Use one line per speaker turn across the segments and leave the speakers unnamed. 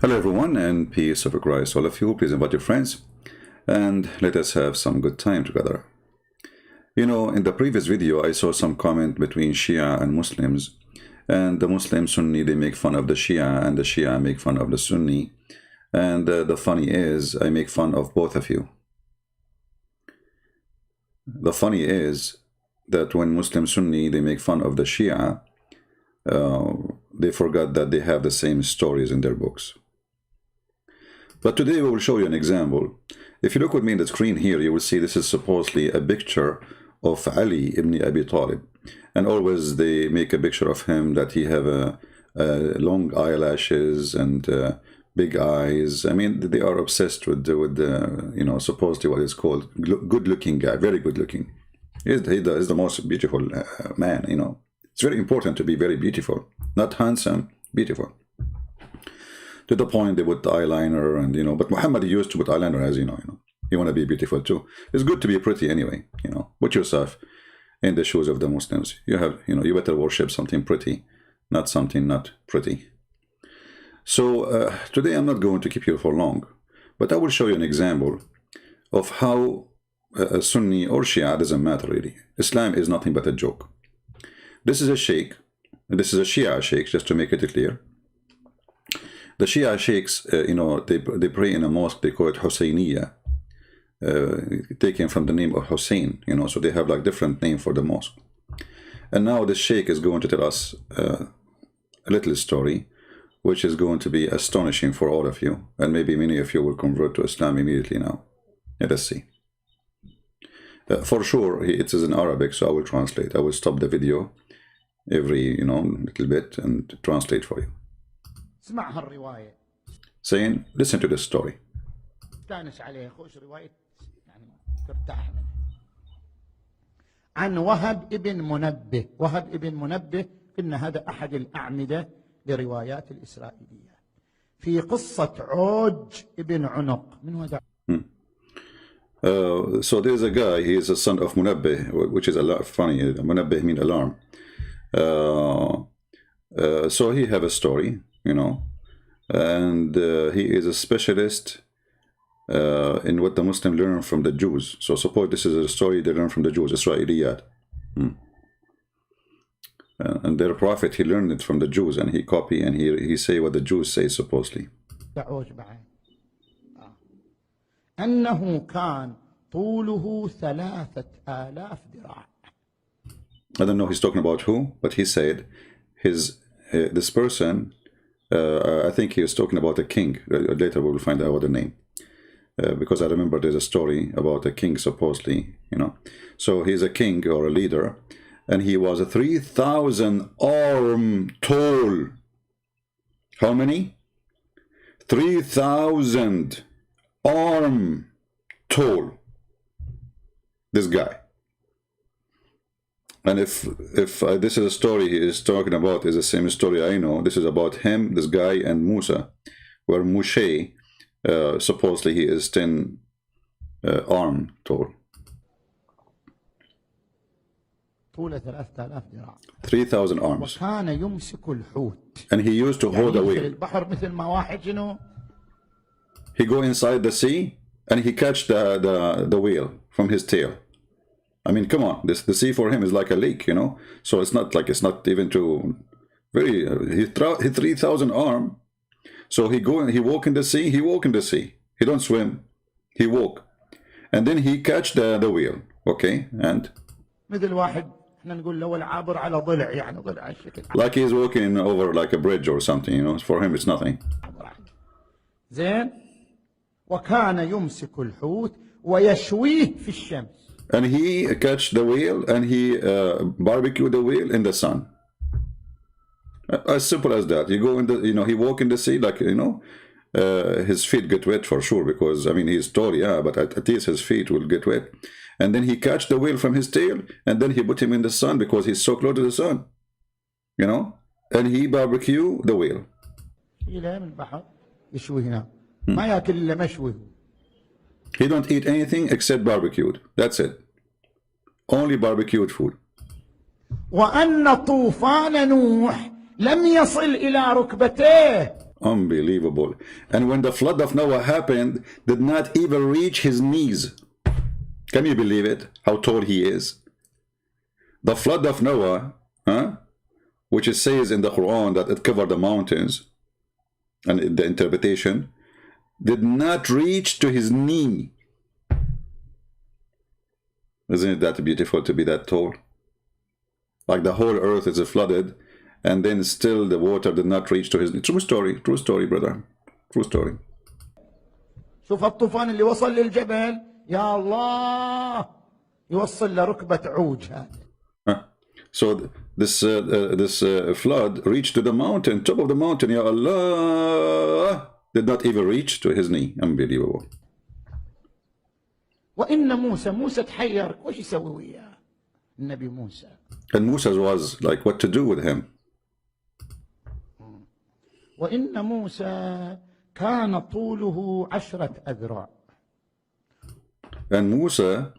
Hello everyone, and peace of Christ. All of you, please invite your friends and let us have some good time together. You know, in the previous video I saw some comment between Shia and Muslims, and the Muslim Sunni, they make fun of the Shia, and the Shia make fun of the Sunni. And the funny is, I make fun of both of you. The funny is that when Muslim Sunni, they make fun of the Shia, they forgot that they have the same stories in their books. But today we will show you an example. If you look with me in the screen here, you will see this is supposedly a picture of Ali ibn Abi Talib. And always they make a picture of him that he have long eyelashes and big eyes. I mean, they are obsessed with you know, supposedly what is called good-looking guy, very good-looking. He's the most beautiful man, you know. It's very important to be very beautiful, not handsome, beautiful. To the point they put the eyeliner, and you know, but Muhammad used to put eyeliner, as you know. You want to be beautiful too. It's good to be pretty anyway, you know. Put yourself in the shoes of the Muslims. You have, you know, you better worship something pretty, not something not pretty. So today I'm not going to keep you for long, but I will show you an example of how a Sunni or Shia, doesn't matter really. Islam is nothing but a joke. This is a sheikh, and this is a Shia sheikh, just to make it clear. The Shia sheikhs, you know, they pray in a mosque, they call it Husseiniya, taken from the name of Hussein, you know, so they have like different name for the mosque. And now this sheikh is going to tell us a little story, which is going to be astonishing for all of you, and maybe many of you will convert to Islam immediately now. Let us see. For sure, it is in Arabic, so I will translate. I will stop the video every, you know, little bit and translate for you. Saying, listen to this story.
عن وهب ابن منبه. وهب ابن منبه إن هذا أحد الأعمدة لروايات الإسرائيلية في قصة عوج ابن عنق. من هذا؟
So there's a guy, he is a son of Munabbih, which is a lot funny. Munabbih means alarm. So he have a story, you know, and he is a specialist in what the Muslims learn from the Jews. So suppose this is a story they learn from the Jews, Israeliyat. And their prophet, he learned it from the Jews, and he copy and he say what the Jews say supposedly.
أنه كان طوله 3000 ذراع.
I don't know he's talking about who, but he said this person, I think he was talking about a king. Later we will find out the name, because I remember there's a story about a king supposedly, you know. So he's a king or a leader, and he was a 3,000 arm tall. How many? 3,000 arm tall. This guy. And if this is a story he is talking about, is the same story I know. This is about him, this guy, and Musa, where Moshe, supposedly he is 10 arm tall. 3,000 arms. And he used to hold a whale. He go inside the sea and he catch the whale from his tail. I mean, come on, the sea for him is like a lake, you know. So it's not even too very. He 3,000 arm. So he go and he walk in the sea. He walk in the sea. He don't swim. He walk, and then he catch the whale. Okay, and like he's walking over like a bridge or something, you know. For him, it's nothing.
وكان يمسك الحوت ويشويه في الشمس.
And he catch the whale and he barbecue the whale in the sun. As simple as that. You go in the, you know, he walk in the sea, like, you know, his feet get wet for sure, because I mean he's tall, yeah, but at least his feet will get wet. And then he catch the whale from his tail, and then he put him in the sun because he's so close to the sun, you know, and he barbecue the whale. He don't eat anything except barbecued. That's it. Only barbecued food.
وأن طوفان نوح لم يصل إلى ركبتيه.
Unbelievable. And when the flood of Noah happened, did not even reach his knees. Can you believe it? How tall he is? The flood of Noah, which it says in the Quran that it covered the mountains, and in the interpretation, did not reach to his knee. Isn't it that beautiful to be that tall? Like the whole earth is flooded, and then still the water did not reach to his knee. True story, brother. True story.
شوف الطوفان اللي وصل للجبل، يا الله، يوصل لركبة عوج هذا.
So this flood reached to the mountain, top of the mountain, Ya Allah, did not even reach to his knee. Unbelievable.
وإن موسى تحير، وش يسوي وياه النبي موسى؟
And Musa was like, what to do with him?
وإن موسى كان طوله 10 أذرع.
And Musa,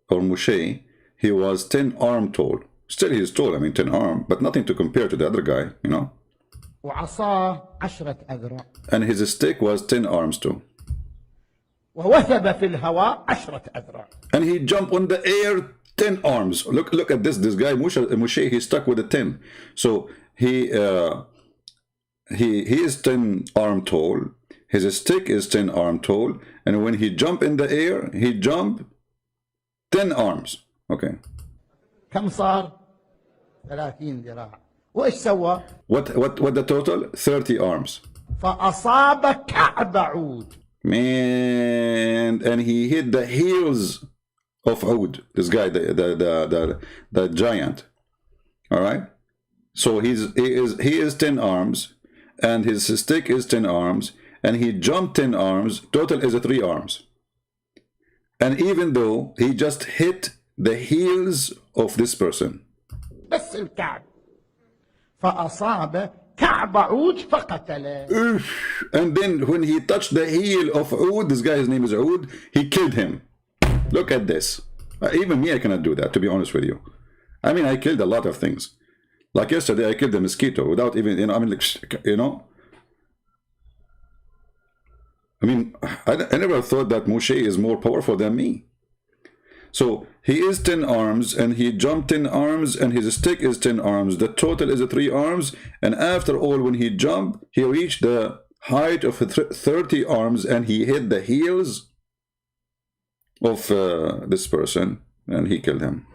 or Moshe, he was 10 arm tall. Still he is tall, I mean 10 arm, but nothing to compare to the other guy, you know.
وعصاه 10 أذرع.
And his stick was 10 arms too.
ووثب في الهواء 10 أذرع.
And he jumped on the air 10 arms. Look at this guy Moshe, he's stuck with a 10. So he is 10 arm tall. His stick is 10 arm tall, and when he jump in the air, he jump 10 arms. Okay.
كم صار؟ 30 ذراع. وإيش سوى؟
What the total? 30 arms.
فأصاب كعب عود.
Man, and he hit the heels of Ud. This guy, the giant. All right. So he is 10 arms, and his stick is 10 arms, and he jumped 10 arms. Total is 3 arms. And even though he just hit the heels of this person.
بس الكعب. فأصاب كعب عود فقتله.
And then when he touched the heel of Ud, this guy's name is Ud, he killed him. Look at this. Even me, I cannot do that, to be honest with you. I mean, I killed a lot of things. Like yesterday, I killed a mosquito without even, you know, I mean, like, you know. I mean, I never thought that Moshe is more powerful than me. So he is 10 arms, and he jumped 10 arms, and his stick is 10 arms. The total is 3 arms, and after all, when he jumped, he reached the height of 30 arms, and he hit the heels of this person, and he killed him.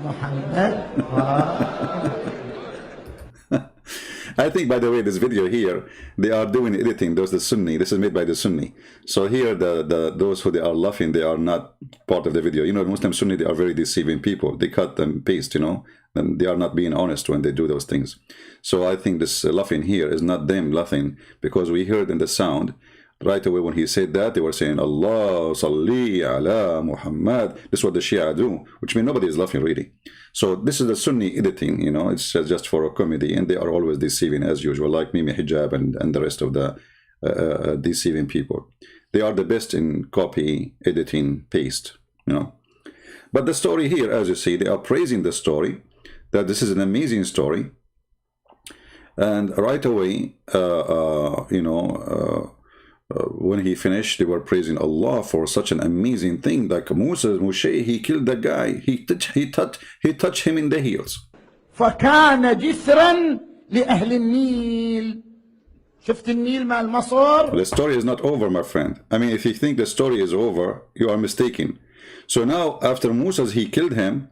محمد.
I think, by the way, this video here, they are doing editing. Those the Sunni. This is made by the Sunni. So here, those who they are laughing, they are not part of the video. You know, Muslim Sunni, they are very deceiving people. They cut and paste, you know, and they are not being honest when they do those things. So I think this laughing here is not them laughing, because we heard in the sound right away when he said that, they were saying, Allah salli ala Muhammad. This is what the Shia do, which means nobody is laughing really. So this is the Sunni editing, you know, it's just for a comedy, and they are always deceiving as usual, like Mimi Hijab and the rest of the deceiving people. They are the best in copy, editing, paste, you know. But the story here, as you see, they are praising the story, that this is an amazing story. And right away, you know, when he finished, they were praising Allah for such an amazing thing. Like Moshe, he killed the guy. He touched him in the heels.
فكان جسرا لأهل النيل. شفت النيل مع المصر؟
The story is not over, my friend. I mean, if you think the story is over, you are mistaken. So now, after Moses, he killed him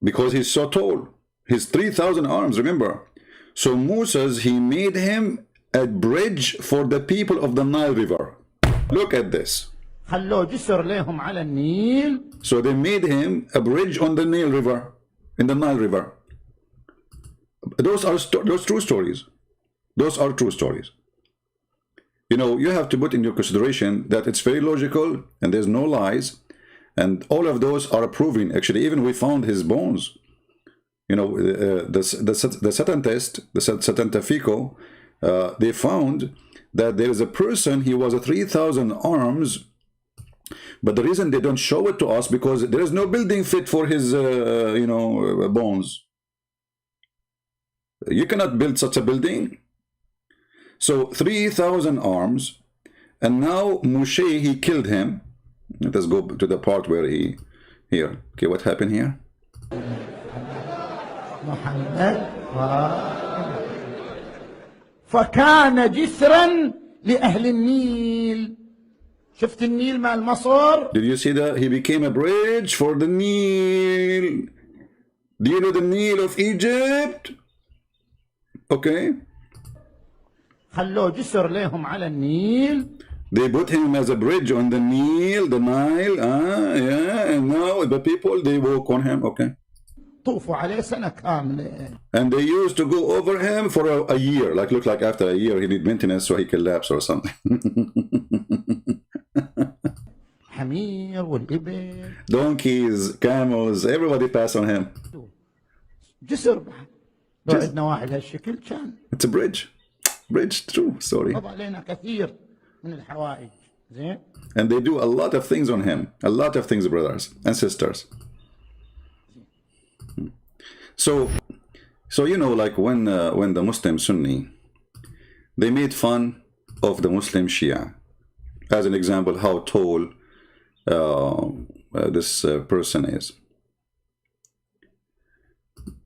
because he's so tall. He's 3,000 arms, remember? So Moses, he made him a bridge for the people of the Nile River. Look at this.
خلوه جسر لهم على النيل.
So they made him a bridge on the Nile River, in the Nile River. Those true stories. Those are true stories. You know, you have to put in your consideration that it's very logical and there's no lies, and all of those are proving. Actually, even we found his bones. You know, the Satan test, the Scientifico, they found that there is a person, he was a 3,000 arms, But the reason they don't show it to us because there is no building fit for his, bones. You cannot build such a building. So 3,000 arms, and now Moshe, he killed him. Let us go to the part where he, here. Okay, what happened here?
محمد فكان جسرا لأهل النيل. شفت النيل مال مصر؟
Did you see that? He became a bridge for the Nile. Do you know the Nile of Egypt? Okay.
خلوه جسر لهم على النيل.
They put him as a bridge on the Nile, yeah, and now the people, they walk on him, okay.
طوفوا عليه سنة كاملة.
And they used to go over him for a year, look like after a year he need maintenance so he collapse or something.
حمير والإبل.
Donkeys, camels, everybody pass on him.
جسر لو عندنا واحد هالشكل كان.
It's a bridge. Bridge, true, sorry.
قضى علينا كثير من الحوائج. زين.
And they do a lot of things on him. A lot of things, brothers and sisters. So like when the Muslim Sunni, they made fun of the Muslim Shia. As an example, how tall this person is.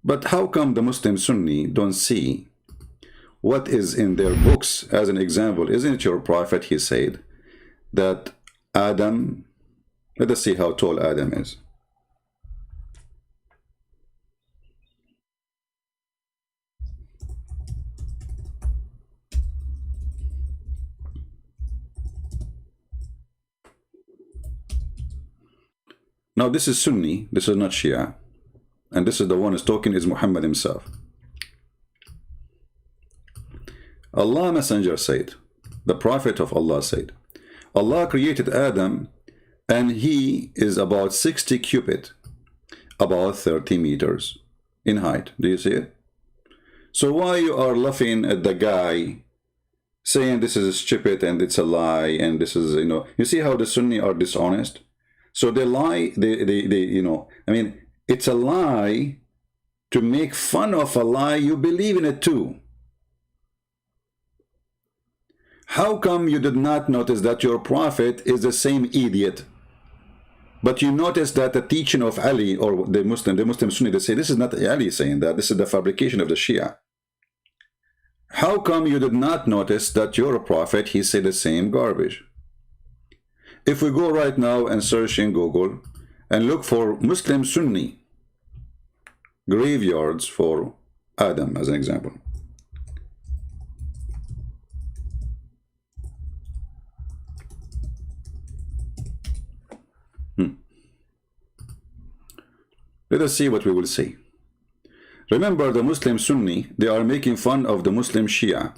But how come the Muslim Sunni don't see what is in their books? As an example, isn't it your prophet, he said, that Adam, let us see how tall Adam is. Now this is Sunni, this is not Shia. And this is the one who's talking is Muhammad himself. Allah Messenger said, the Prophet of Allah said, Allah created Adam and he is about 60 cubit, about 30 meters in height. Do you see it? So why you are laughing at the guy saying this is stupid and it's a lie and this is, you see how the Sunni are dishonest? So they lie, it's a lie to make fun of a lie. You believe in it too. How come you did not notice that your prophet is the same idiot? But you notice that the teaching of Ali or the Muslim Sunni, they say this is not Ali saying that, this is the fabrication of the Shia. How come you did not notice that your prophet, he said the same garbage? If we go right now and search in Google and look for Muslim Sunni graveyards for Adam as an example. Let us see what we will see. Remember, the Muslim Sunni, they are making fun of the Muslim Shia.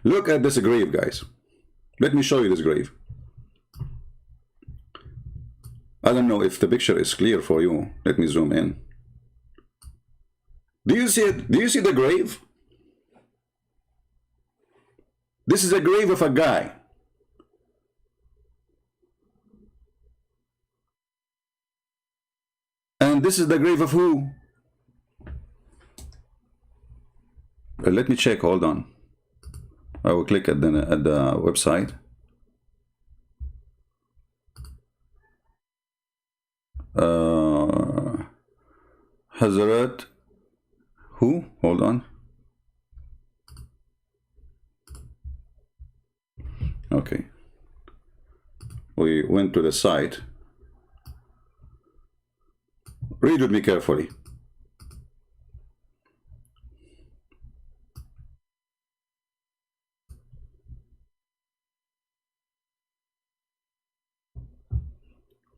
Look at this grave, guys. Let me show you this grave. I don't know if the picture is clear for you. Let me zoom in. Do you see it? Do you see the grave? This is a grave of a guy. And this is the grave of who? Let me check, hold on. I will click at the website. Hazrat who? Hold on. Okay. We went to the site. Read with me carefully.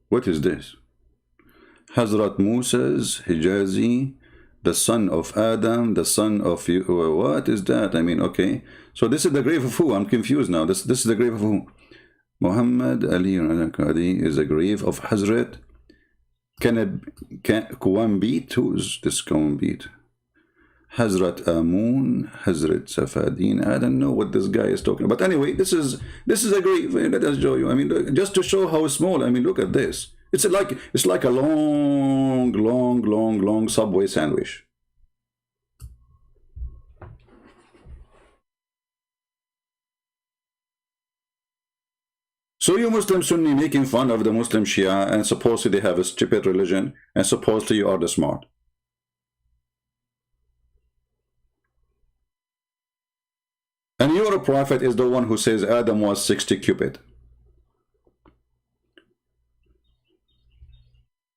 What is this? Hazrat Musa's Hijazi, the son of Adam, the son of you. What is that? I mean, okay. So this is the grave of who? I'm confused now. This is the grave of who? Muhammad Ali is the grave of Hazrat Kuwambit. Who's this Kuwambit? Hazrat Amun, Hazrat Safadin. I don't know what this guy is talking about. But anyway, this is a great. Let us show you. I mean, just to show how small. I mean, look at this. It's like a long Subway sandwich. So you Muslim Sunni making fun of the Muslim Shia, and supposedly they have a stupid religion, and supposedly you are the smart. And your prophet is the one who says Adam was 60 cubit.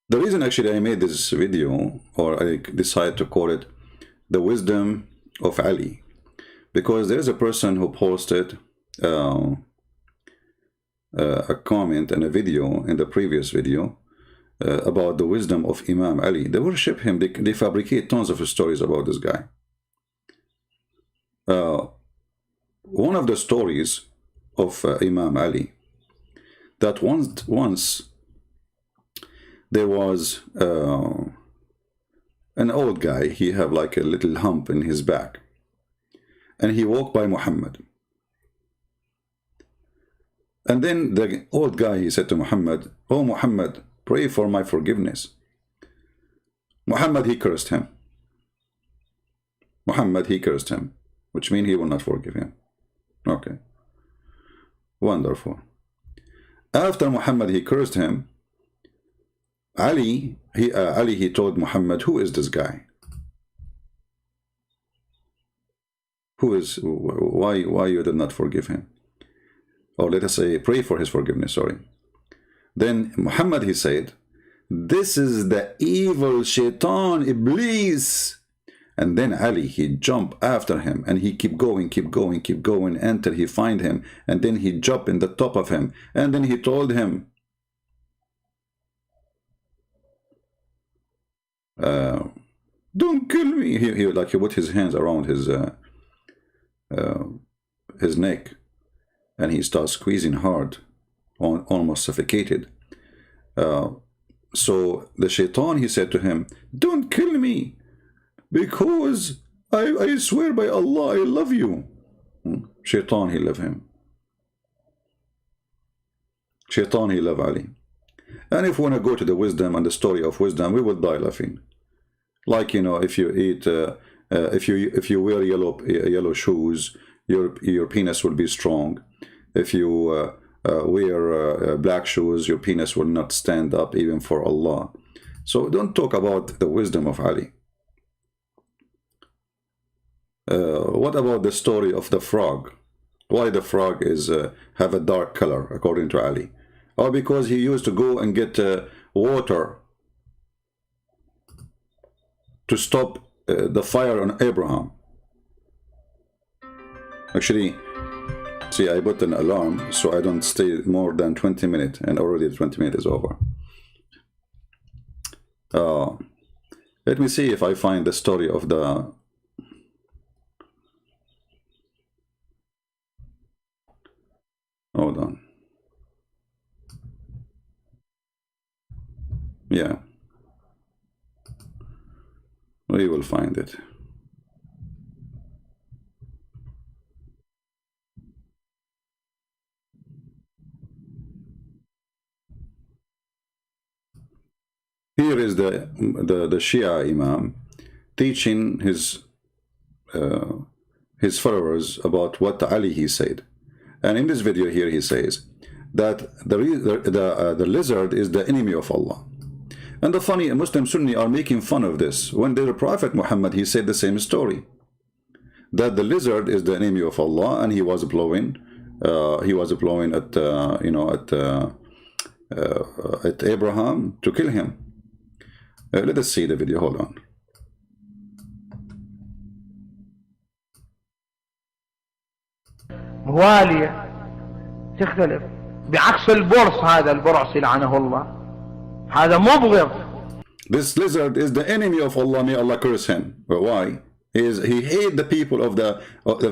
The reason actually I made this video, or I decided to call it The Wisdom of Ali, because there is a person who posted a comment and a video in the previous video about the wisdom of Imam Ali. They worship him. They fabricate tons of stories about this guy. One of the stories of Imam Ali, that once there was an old guy. He had like a little hump in his back, and he walked by Muhammad. And then the old guy, he said to Muhammad, "Oh Muhammad, pray for my forgiveness." Muhammad, he cursed him. Muhammad, he cursed him, which means he will not forgive him. Okay. Wonderful. After Muhammad, he cursed him, Ali, he told Muhammad, "Who is this guy? Why you did not forgive him?" Or let us say, pray for his forgiveness, sorry. Then Muhammad, he said, "This is the evil shaitan, Iblis." And then Ali, he jumped after him, and he keep going until he find him. And then he jumped in the top of him. And then he told him, "Don't kill me." He put his hands around his neck. And he starts squeezing hard, almost suffocated. So the shaitan, he said to him, "Don't kill me, because I swear by Allah, I love you." Shaitan, he love him. Shaitan, he love Ali. And if we want to go to the wisdom and the story of wisdom, we would die laughing. Like, you know, if you eat, if you wear yellow shoes, your penis will be strong. If you wear black shoes, your penis will not stand up even for Allah. So don't talk about the wisdom of Ali. What about the story of the frog? Why the frog have a dark color according to Ali? Oh, because he used to go and get water to stop the fire on Abraham. Actually, see, I put an alarm so I don't stay more than 20 minutes, and already the 20 minutes is over. Let me see if I find the story of the... Hold on. Yeah. We will find it. Here is the Shia Imam teaching his followers about what Ali he said. And in this video here he says that the lizard is the enemy of Allah. And the funny Muslim Sunni are making fun of this. When the Prophet Muhammad, he said the same story, that the lizard is the enemy of Allah, and he was blowing at at Abraham to kill him. Let us see the video. Hold on.
موالية تختلف بعكس البرص. هذا البرص لعنه الله هذا مبغض.
This lizard is the enemy of Allah. May Allah curse him. But why? He hate the people of the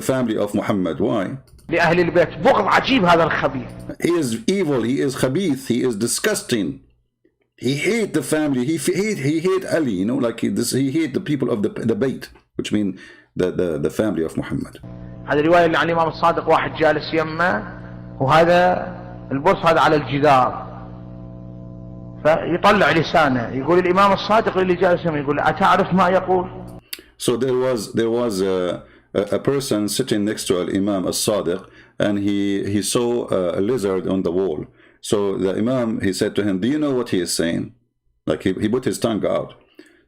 family of Muhammad. Why?
لأهل البيت بغض عجيب. هذا الخبيث.
He is evil. He is khabith. He is disgusting. He hate the family. He hate Ali. You know, like he hate the people of the Bayt. which mean the family of Muhammad.
هذه الرواية اللي عن الإمام الصادق واحد جالس يمه وهذا البرص هذا على الجدار فيطلع لسانه يقول الإمام الصادق اللي جالس يمه يقول أتعرف ما يقول.
So there was a person sitting next to Imam al-Sadiq, and he saw a lizard on the wall. So the Imam, he said to him, do you know what he is saying? Like he put his tongue out.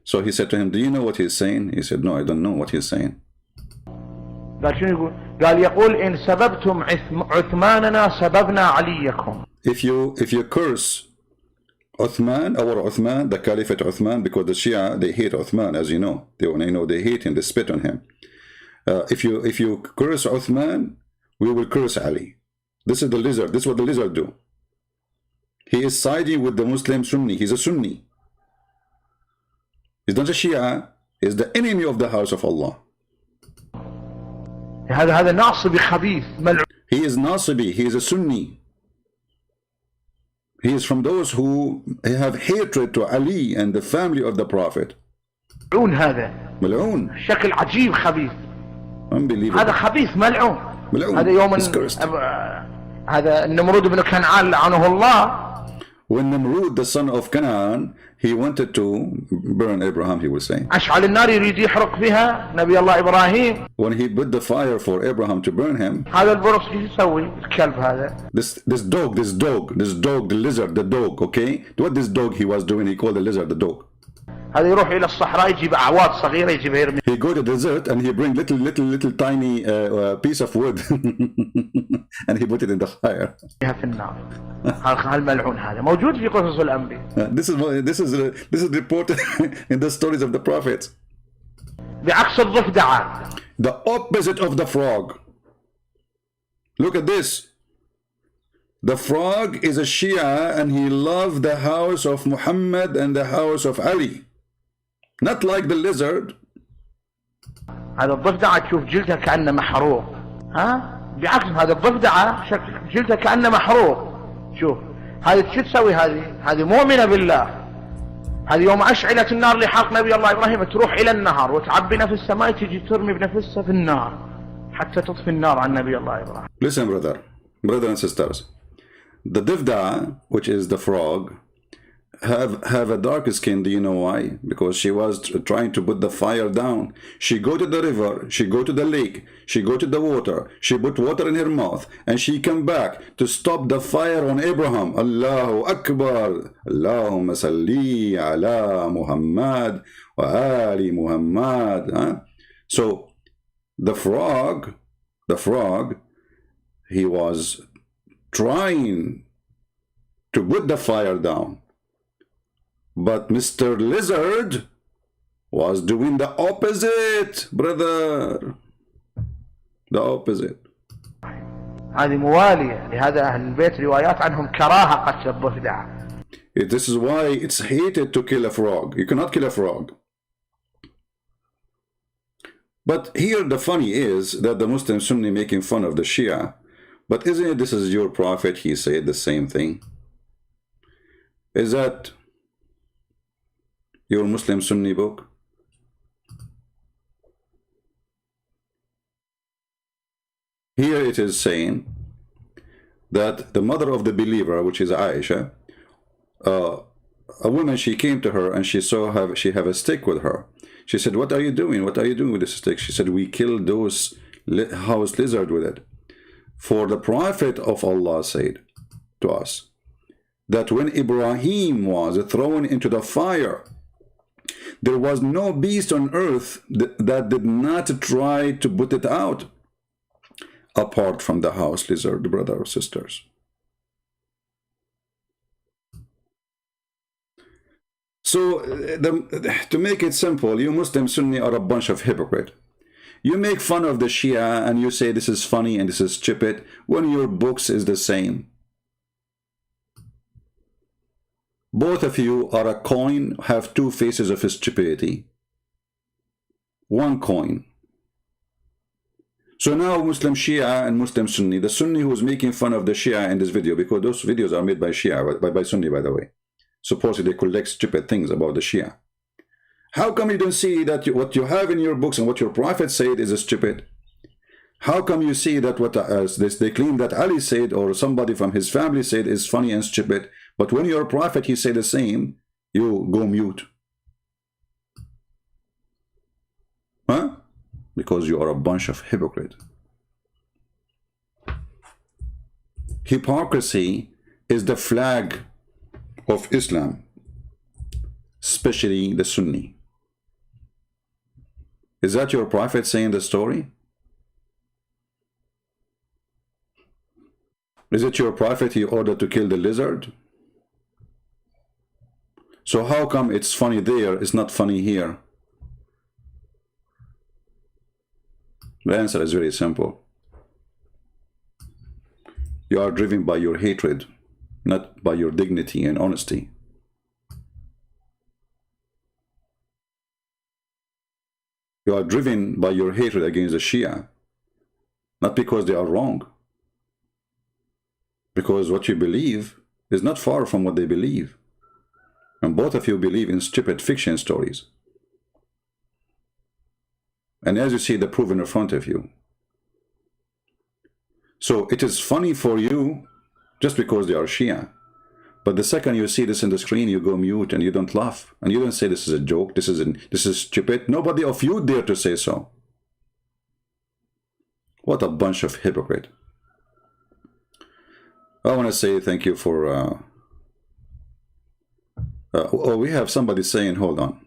So he said to him, do you know what he is saying? He said, no, I don't know what he is saying.
قال شنو يقول؟ قال يقول إن سببتم عثماننا سببنا عليكم.
If you curse Uthman, our Uthman, the Caliphate Uthman, because the Shia, they hate Uthman, as you know. They hate him, they spit on him. If you curse Uthman, we will curse Ali. This is the lizard. This is what the lizard do. He is siding with the Muslim Sunni. He's a Sunni. He's not a Shia. He's the enemy of the house of Allah.
هذا ناصبي خبيث ملعون.
He is Nasibi. He is a Sunni. He is from those who have hatred to Ali and the family of the Prophet.
ملعون هذا.
ملعون.
شكل عجيب خبيث.
Unbelievable.
هذا خبيث ملعون.
ملعون.
هذا يوم هذا النمرود بن كنعان لعنه الله.
When Namrud, the son of Canaan, he wanted to burn Abraham, he was saying.
أشعل النار يريد يحرق فيها نبي الله إبراهيم.
When he put the fire for Abraham to burn him.
هذا البرص شو يسوي؟ الكلب هذا.
This dog, the lizard, the dog, okay? What this dog he was doing, he called the lizard the dog.
هذا يروح إلى الصحراء يجيب أعواد صغيرة يجيبها يرمي.
He go to the desert and he bring little tiny piece of wood and he put it in the fire.
في النار. هالملعون هذا موجود في قصص الأنبياء.
This is reported in the stories of the prophets.
بعكس الضفدعة.
The opposite of the frog. Look at this. The frog is a Shia and he loved the house of Muhammad and the house of Ali. Not like the lizard.
هذا الضفدعة تشوف جلدها كأنه محروق. ها؟ بعكس هذا الضفدعة شكل جلدها كأنه محروق. شوف هذه شو تسوي هذه مؤمنة بالله. هذه يوم أشعلت النار لحرق نبي الله إبراهيم تروح إلى النهر وتعبي نفسها ما تجي ترمي بنفسها في النار حتى تطفي النار عن نبي الله إبراهيم.
Listen, brother and sisters. The Divda, which is the frog, have a dark skin. Do you know why? Because she was trying to put the fire down. She go to the river, she go to the lake, she go to the water, she put water in her mouth, and she come back to stop the fire on Abraham. Allahu Akbar. Allahumma salli ala Muhammad wa ali Muhammad. Huh? So the frog, he was trying to put the fire down. But Mr. Lizard was doing the opposite, brother. The opposite.
هذه موالية لهذا أهل البيت روايات عنهم كراهة قتل الضفدع.
This is why it's hated to kill a frog. You cannot kill a frog. But here the funny is that the Muslim Sunni making fun of the Shia. But isn't it this is your prophet? He said the same thing. Is that your Muslim Sunni book? Here it is saying that the mother of the believer, which is Aisha, a woman, she came to her and she saw she have a stick with her. She said, what are you doing? What are you doing with this stick? She said, we killed those house lizard with it. For the Prophet of Allah said to us that when Ibrahim was thrown into the fire, there was no beast on earth that did not try to put it out, apart from the house lizard, brothers or sisters. So, to make it simple, you Muslim Sunni are a bunch of hypocrites. You make fun of the Shia and you say this is funny and this is stupid, when your books is the same. Both of you are a coin, have two faces of stupidity. One coin. So now Muslim Shia and Muslim Sunni, the Sunni who is making fun of the Shia in this video, because those videos are made by Shia, by Sunni, by the way. Supposedly they collect stupid things about the Shia. How come you don't see that what you have in your books and what your prophet said is stupid? How come you see that what they claim that Ali said or somebody from his family said is funny and stupid, but when your prophet he said the same, you go mute? Huh? Because you are a bunch of hypocrites. Hypocrisy is the flag of Islam, especially the Sunni. Is that your prophet saying the story? Is it your prophet he ordered to kill the lizard? So how come it's funny there, it's not funny here? The answer is very simple. You are driven by your hatred, not by your dignity and honesty. You are driven by your hatred against the Shia, not because they are wrong. Because what you believe is not far from what they believe. And both of you believe in stupid fiction stories. And as you see the proof in front of you. So it is funny for you just because they are Shia. But the second you see this in the screen, you go mute and you don't laugh. And you don't say this is a joke, this is stupid. Nobody of you dare to say so. What a bunch of hypocrite. I want to say thank you for... oh, we have somebody saying, hold on.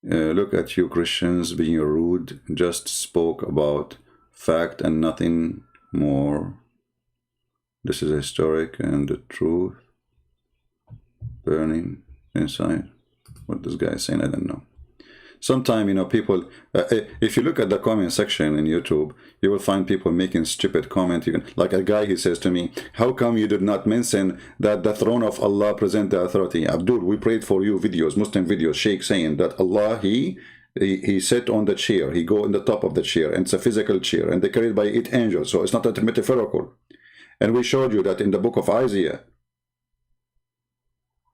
Look at you Christians being rude. Just spoke about fact and nothing more. This is historic and the truth burning inside. What this guy is saying, I don't know. Sometimes, you know, people, if you look at the comment section in YouTube, you will find people making stupid comments. Like a guy, he says to me, how come you did not mention that the throne of Allah present the authority? Abdul, we prayed for you videos, Muslim videos, Sheikh saying that Allah, he sat on the chair, he go in the top of the chair, and it's a physical chair, and they carried by 8 angels, so it's not a metaphorical. And we showed you that in the book of Isaiah,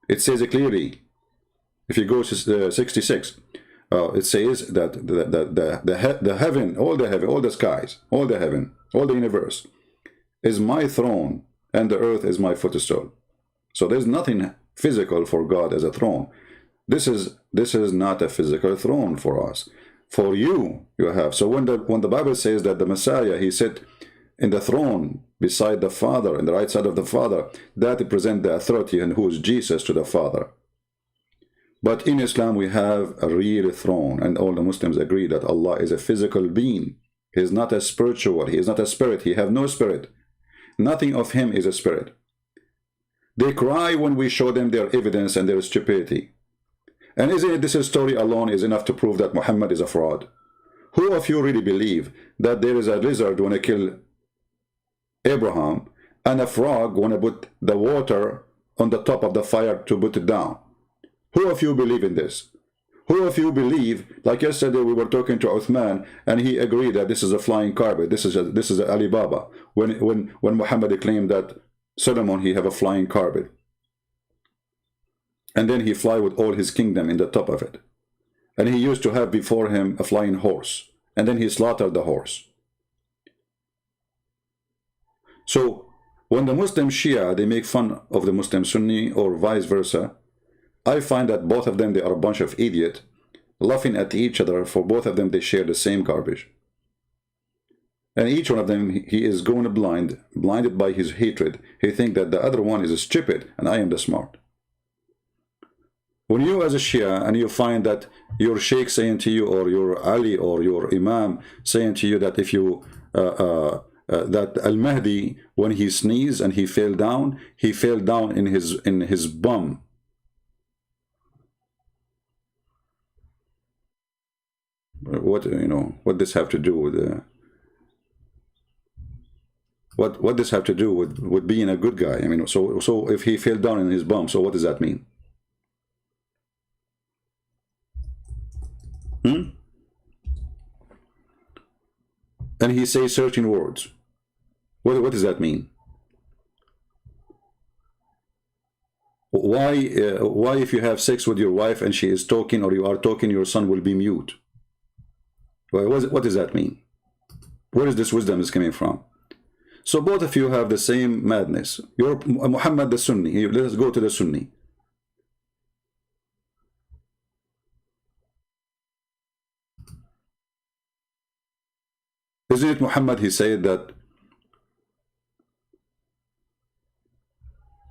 it says clearly, if you go to 66, it says that the heaven, all the skies, all the heaven, all the universe is my throne, and the earth is my footstool. So there's nothing physical for God as a throne. This is not a physical throne for us. For you have. So when the Bible says that the Messiah, he sat in the throne beside the Father, in the right side of the Father, that represents the authority and who is Jesus to the Father. But in Islam, we have a real throne, and all the Muslims agree that Allah is a physical being. He is not a spiritual. He is not a spirit. He has no spirit. Nothing of him is a spirit. They cry when we show them their evidence and their stupidity. And isn't it this story alone is enough to prove that Muhammad is a fraud? Who of you really believe that there is a lizard when I kill Abraham, and a frog when I put the water on the top of the fire to put it down? Who of you believe in this? Who of you believe, like yesterday we were talking to Uthman, and he agreed that this is a flying carpet, this is a Alibaba, when Muhammad claimed that Solomon, he have a flying carpet. And then he fly with all his kingdom in the top of it. And he used to have before him a flying horse, and then he slaughtered the horse. So, when the Muslim Shia, they make fun of the Muslim Sunni, or vice versa, I find that both of them, they are a bunch of idiots, laughing at each other. For both of them, they share the same garbage. And each one of them, he is going blinded by his hatred. He thinks that the other one is stupid, and I am the smart. When you as a Shia, and you find that your Sheikh saying to you, or your Ali, or your Imam saying to you that if you, that Al-Mahdi, when he sneezed and he fell down in his bum. What, you know, what this have to do with what this have to do with being a good guy? I mean, so if he fell down in his bum, so what does that mean? And he says certain words. What does that mean? Why if you have sex with your wife and she is talking or you are talking, your son will be mute? Well, what does that mean? Where is this wisdom is coming from? So both of you have the same madness. You're Muhammad the Sunni. Let us go to the Sunni. Isn't it Muhammad, he said that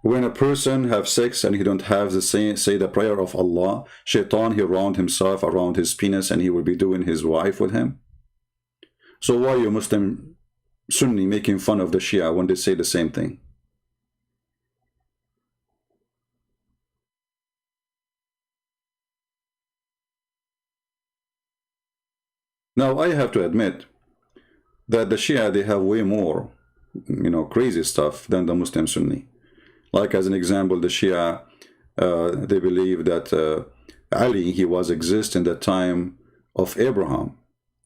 when a person have sex and he don't have the say the prayer of Allah, shaitan, he round himself around his penis and he will be doing his wife with him? So why are you Muslim Sunni making fun of the Shia when they say the same thing? Now I have to admit that the Shia, they have way more, crazy stuff than the Muslim Sunni. Like as an example, the Shia, they believe that Ali, he was exist in the time of Abraham,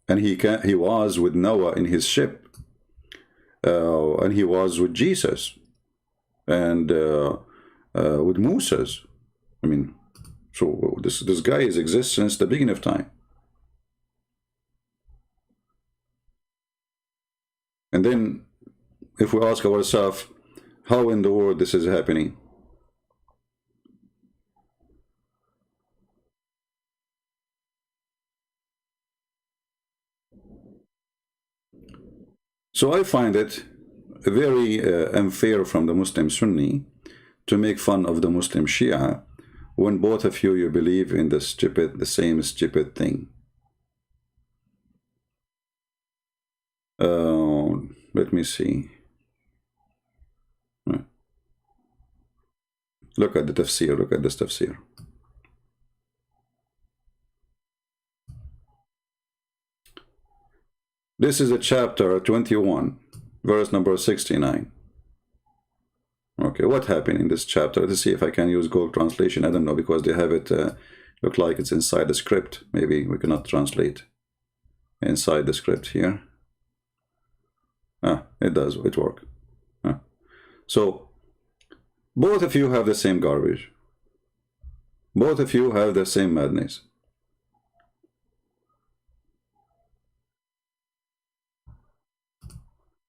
and he was with Noah in his ship, and he was with Jesus, and with Moses. I mean, so this guy has existed since the beginning of time. And then, if we ask ourselves, how in the world this is happening? So I find it very unfair from the Muslim Sunni to make fun of the Muslim Shia when both of you believe in the same stupid thing. Let me see. Look at the tafsir, look at this tafsir. This is a chapter 21, verse number 69. Okay, what happened in this chapter? Let's see if I can use Gold translation. I don't know, because they have it look like it's inside the script. Maybe we cannot translate inside the script here. It does, it works. So, both of you have the same garbage. Both of you have the same madness.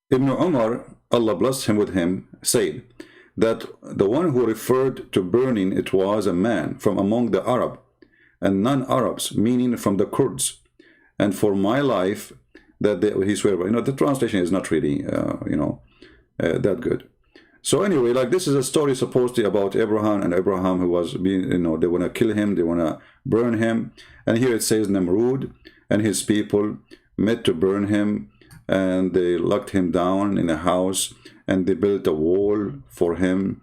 Ibn Umar, Allah bless him with him, said that the one who referred to burning it was a man from among the Arab and non-Arabs, meaning from the Kurds. And for my life, that he swear by. The translation is not really, that good. So anyway, like this is a story supposedly about Abraham, and Abraham who was being, they want to kill him, they want to burn him. And here it says Namrud and his people met to burn him, and they locked him down in a house, and they built a wall for him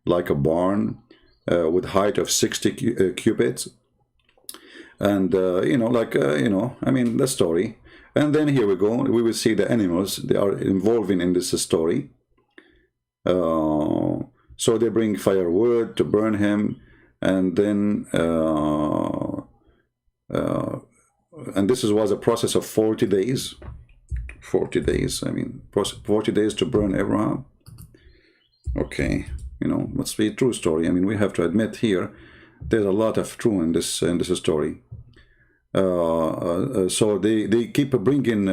like a barn with height of 60 cubits. And, I mean, the story. And then here we go, we will see the animals, they are involving in this story. So they bring firewood to burn him, and then and this was a process of 40 days. 40 days, I mean, 40 days to burn Abraham. Okay, must be a true story. I mean, we have to admit here, there's a lot of truth in this story. So they keep bringing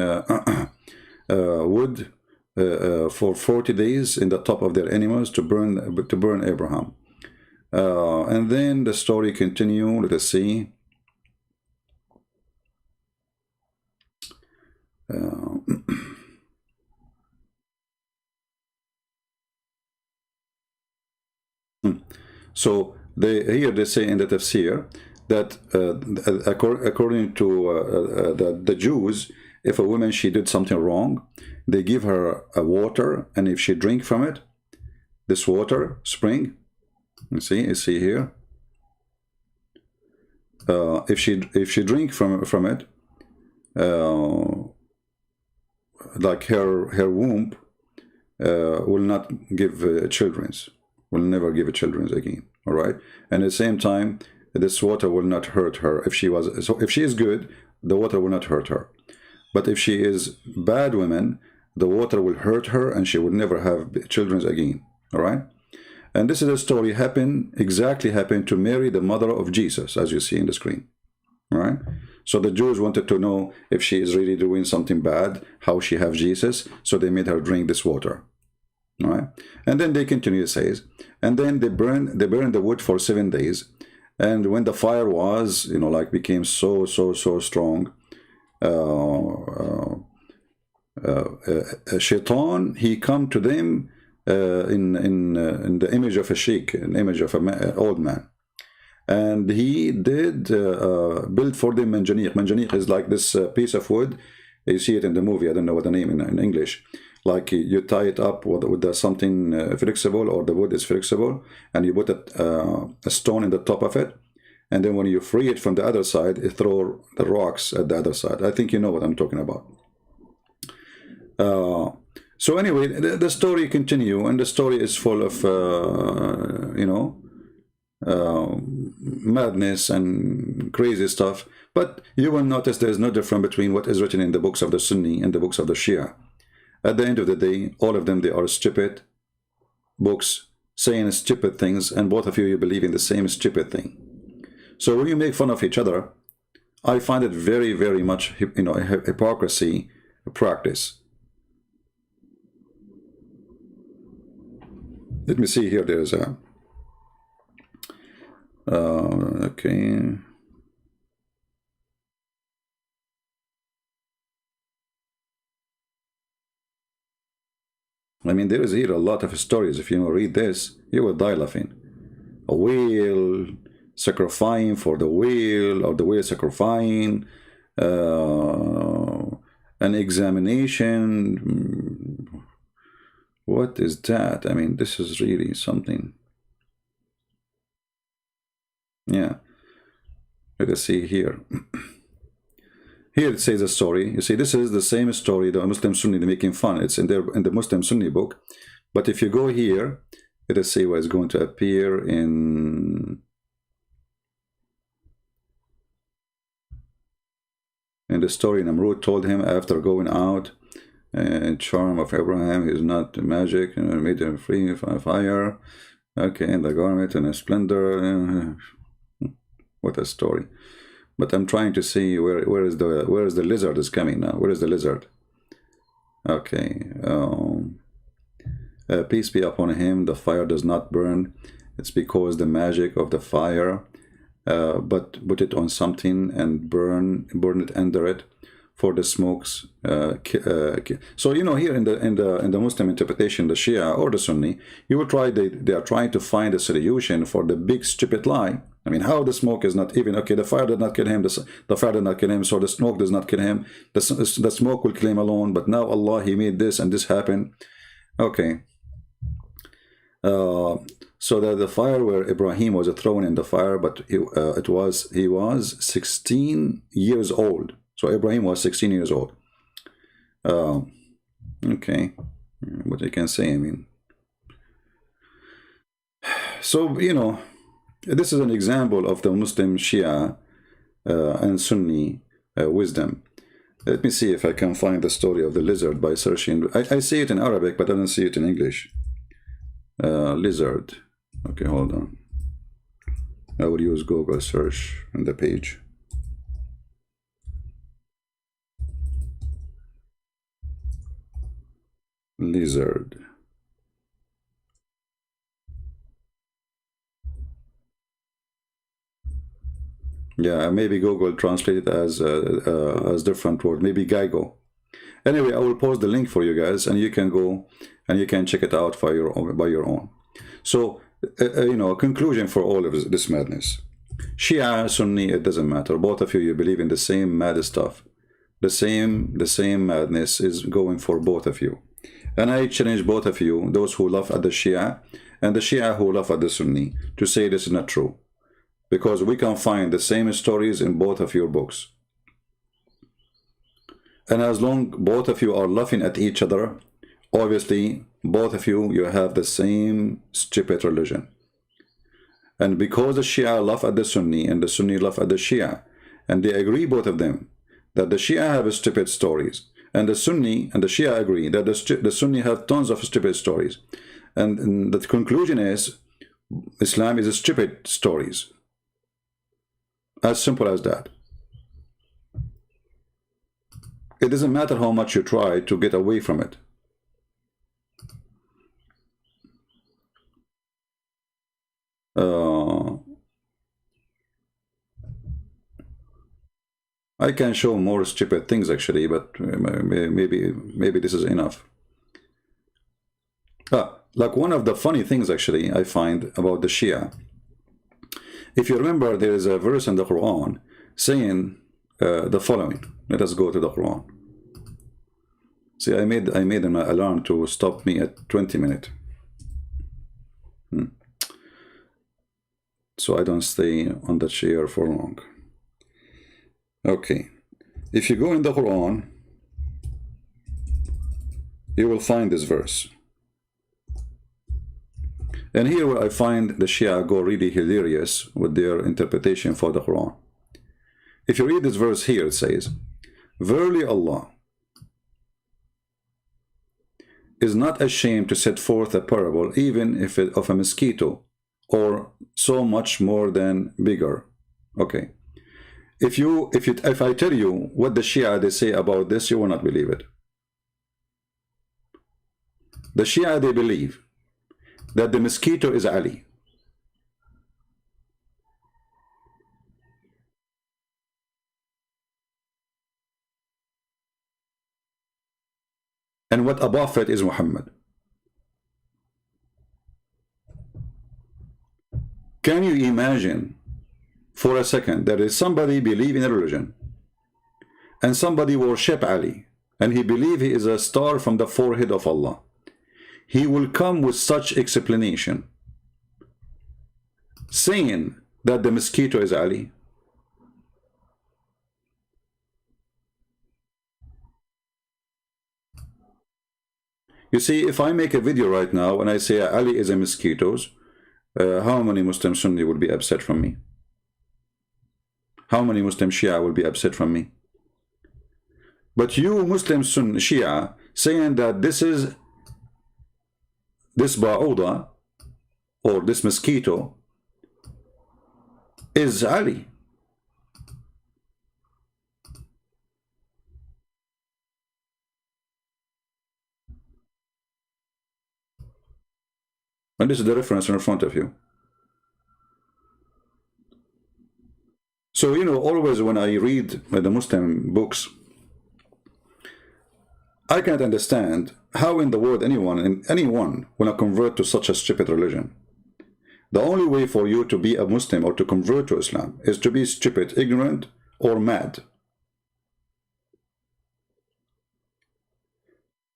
wood for 40 days in the top of their animals to burn Abraham. And then the story continue. Let us see. So here they say in the tafsir that according to the Jews, if a woman, she did something wrong, they give her a water, and if she drink from it, this water spring, you see here, if she drink from it, like her womb will not give children's, will never give children's again. All right, and at the same time, this water will not hurt her. If she is good, the water will not hurt her. But if she is bad woman, the water will hurt her, and she will never have children again. All right, And this is a story exactly happened to Mary, the mother of Jesus, as you see in the screen. Right? So the Jews wanted to know if she is really doing something bad, how she have Jesus, so they made her drink this water. All right? And then they continue, it says, and then they burn the wood for 7 days. And when the fire was, like became so strong, Shaitan, he come to them in the image of a sheikh, an image of an old man. And he did build for them manjaniq. Manjaniq is like this piece of wood. You see it in the movie. I don't know what the name in English. Like you tie it up with something flexible, or the wood is flexible, and you put a stone in the top of it. And then when you free it from the other side, you throw the rocks at the other side. I think you know what I'm talking about. So anyway, the story continue, and the story is full of, madness and crazy stuff. But you will notice there is no difference between what is written in the books of the Sunni and the books of the Shia. At the end of the day, all of them, they are stupid books saying stupid things, and both of you believe in the same stupid thing. So when you make fun of each other, I find it very, very much, a hypocrisy practice. Let me see here. There's a okay. I mean, there is here a lot of stories. If you read this, you will die laughing. A whale sacrificing for the whale, or the whale sacrificing, an examination. What is that? I mean, this is really something. Yeah. Let us see here. Here it says a story. You see, this is the same story the Muslim Sunni, they're making fun. It's in the Muslim Sunni book. But if you go here, let us see what is going to appear in the story. Namrud told him after going out, charm of Abraham is not magic, and made him free from fire. Okay, in the garment and a splendor. What a story! But I'm trying to see where is the lizard is coming now. Where is the lizard? Okay. Peace be upon him. The fire does not burn. It's because the magic of the fire. But put it on something and burn it under it, for the smokes. So here in the Muslim interpretation, the Shia or the Sunni, you will try. They are trying to find a solution for the big stupid lie. I mean, how the smoke is not even okay. The fire did not kill him. The fire did not kill him. So the smoke does not kill him. The smoke will kill him alone. But now Allah, He made this and this happen. Okay. So that the fire where Ibrahim was thrown in the fire, but he was 16 years old. So Ibrahim was 16 years old. Okay, what you can say, I mean. So, this is an example of the Muslim Shia and Sunni wisdom. Let me see if I can find the story of the lizard by searching. I see it in Arabic, but I don't see it in English. Lizard. Okay, hold on. I will use Google search on the page. Lizard. Yeah, maybe Google translate it as different word. Maybe Geigo. Anyway, I will post the link for you guys, and you can go and you can check it out by your own. So, a conclusion for all of this madness. Shia, Sunni, it doesn't matter. Both of you believe in the same mad stuff. The same madness is going for both of you. And I challenge both of you, those who laugh at the Shia and the Shia who laugh at the Sunni, to say this is not true. Because we can find the same stories in both of your books. And as long both of you are laughing at each other, obviously both of you have the same stupid religion. And because the Shia laugh at the Sunni and the Sunni laugh at the Shia, and they agree, both of them, that the Shia have stupid stories, and the Sunni and the Shia agree that the Sunni have tons of stupid stories. And the conclusion is Islam is stupid stories. As simple as that. It doesn't matter how much you try to get away from it. I can show more stupid things actually, but maybe this is enough. Like one of the funny things actually I find about the Shia. If you remember, there is a verse in the Quran saying the following. Let us go to the Quran. See, I made an alarm to stop me at 20 minutes. So I don't stay on the chair for long. Okay. If you go in the Quran, you will find this verse. And here where I find the Shia go really hilarious with their interpretation for the Quran. If you read this verse here, it says, "Verily Allah is not ashamed to set forth a parable, even if it of a mosquito, or so much more than bigger." Okay. If I tell you what the Shia they say about this, you will not believe it. The Shia they believe that the mosquito is Ali. And what above it is Muhammad. Can you imagine for a second there is somebody believe in a religion and somebody worship Ali and he believe he is a star from the forehead of Allah? He will come with such explanation saying that the mosquito is Ali. You see, if I make a video right now and I say Ali is a mosquitoes, how many Muslim Sunni will be upset from me? How many Muslim Shia will be upset from me? But you Muslim Sunni Shia saying that this ba'uda or this mosquito is Ali. And this is the reference in front of you. So, you know, always when I read the Muslim books, I can't understand how in the world anyone will convert to such a stupid religion. The only way for you to be a Muslim or to convert to Islam is to be stupid, ignorant, or mad.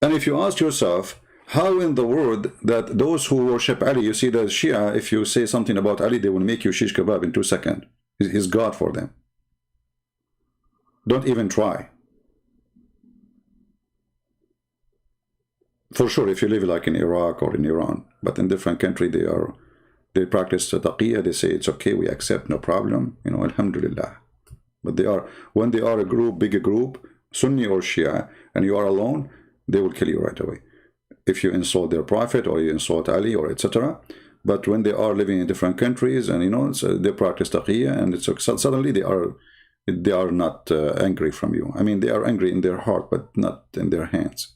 And if you ask yourself, how in the world that those who worship Ali, you see the Shia, if you say something about Ali, they will make you shish kebab in 2 seconds. He's God for them. Don't even try. For sure, if you live like in Iraq or in Iran, but in different country, they practice taqiyya, they say it's okay, we accept, no problem, you know, alhamdulillah. But when they are a group, bigger group, Sunni or Shia, and you are alone, they will kill you right away. If you insult their prophet or you insult Ali or etc. But when they are living in different countries and, you know, so they practice taqiyya, and it's suddenly they are not angry from you. I mean, they are angry in their heart, but not in their hands.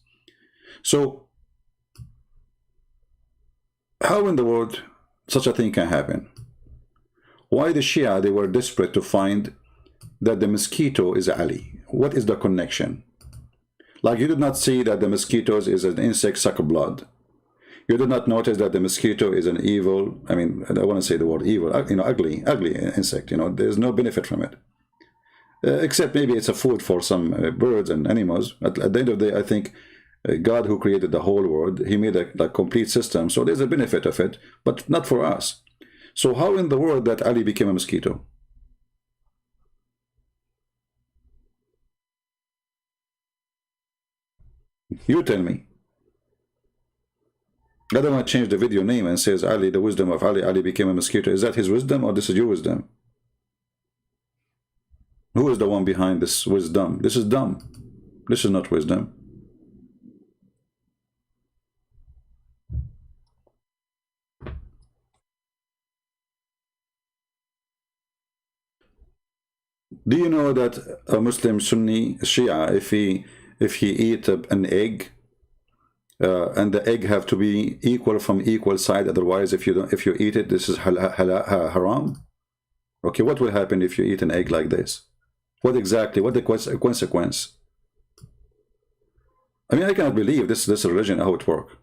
So how in the world such a thing can happen? Why the Shia, they were desperate to find that the mosquito is Ali? What is the connection? Like, you did not see that the mosquitoes is an insect suck blood. You did not notice that the mosquito is an evil, I mean, I don't want to say the word evil, you know, ugly insect, you know, there's no benefit from it. Except maybe it's a food for some birds and animals. At the end of the day, I think God, who created the whole world, he made a complete system, so there's a benefit of it, but not for us. So how in the world that Ali became a mosquito? You tell me. I don't want to change the video name and says Ali, the wisdom of Ali, Ali became a mosquito. Is that his wisdom or this is your wisdom? Who is the one behind this wisdom? This is dumb. This is not wisdom. Do you know that a Muslim Sunni Shia, if he eat an egg, and the egg have to be equal from equal side, otherwise if you eat it, this is haram? Okay, what will happen if you eat an egg like this? What the consequence? I mean, I cannot believe this religion, how it works.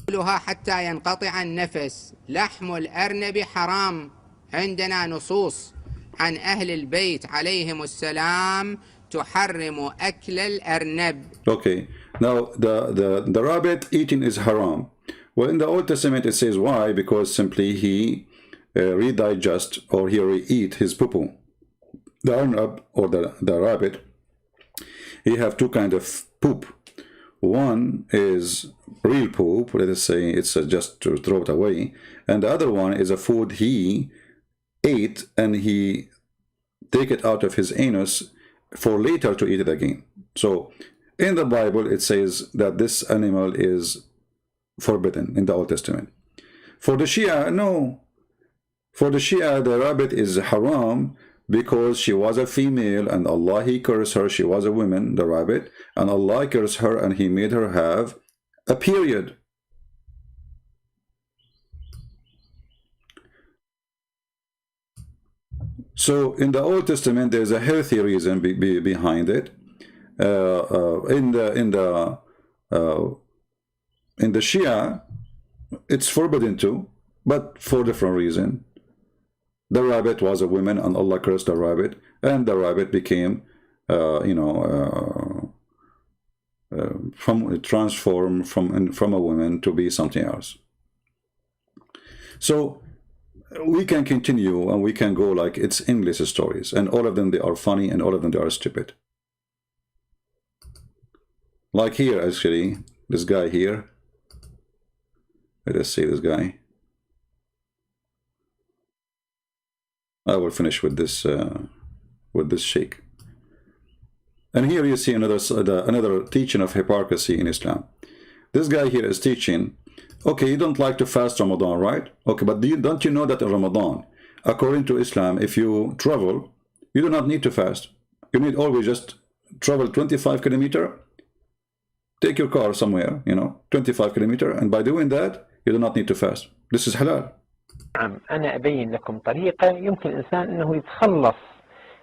حتى ينقطع النفس. لحم الأرنب حرام. عندنا نصوص عن أهل البيت عليهم السلام تحرم أكل الأرنب.
Okay, now the rabbit eating is haram. Well, in the Old Testament it says why? Because simply he redigest, or he re-eat his poo-poo. The arnab, or the rabbit, he have two kind of poop. One is real poop, let us say it's just to throw it away, and the other one is a food he ate and he take it out of his anus for later to eat it again. So in the Bible it says that this animal is forbidden in the Old Testament. For the Shia, no. For the Shia, the rabbit is haram because she was a female and Allah, he cursed her. She was a woman, the rabbit, and Allah cursed her and he made her have a period. So in the Old Testament there's a healthy reason behind it. In the Shia it's forbidden too, but for different reason. The rabbit was a woman and Allah cursed the rabbit, and the rabbit became transformed from a woman to be something else. So we can continue and we can go like it's English stories, and all of them they are funny and all of them they are stupid. Like here, actually, this guy here. Let us see this guy. I will finish with this sheikh. And here you see another teaching of hypocrisy in Islam. This guy here is teaching, okay, you don't like to fast Ramadan, right? Okay, but don't you know that in Ramadan, according to Islam, if you travel, you do not need to fast. You need always just travel 25 kilometers, take your car somewhere, 25 kilometers, and by doing that, you do not need to fast. This is halal.
نعم، أنا أبين لكم طريقة يمكن الإنسان أنه يتخلص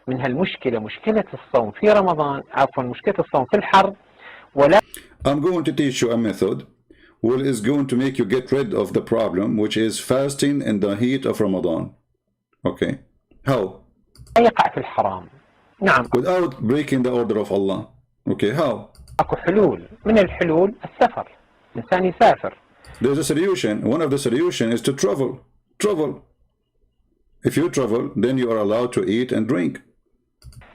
من هالمشكلة، مشكلة الصوم في رمضان، عفوا مشكلة الصوم في الحر. ولا
I'm going to teach you a method which is going to make you get rid of the problem, which is fasting in the heat of Ramadan. Okay, how?
يقع في الحرام. نعم.
Without breaking the order of Allah. Okay, how?
أكو حلول، من الحلول السفر، الإنسان يسافر.
There's a solution. One of the solutions is to travel. Travel. If you travel, then you are allowed to eat and drink.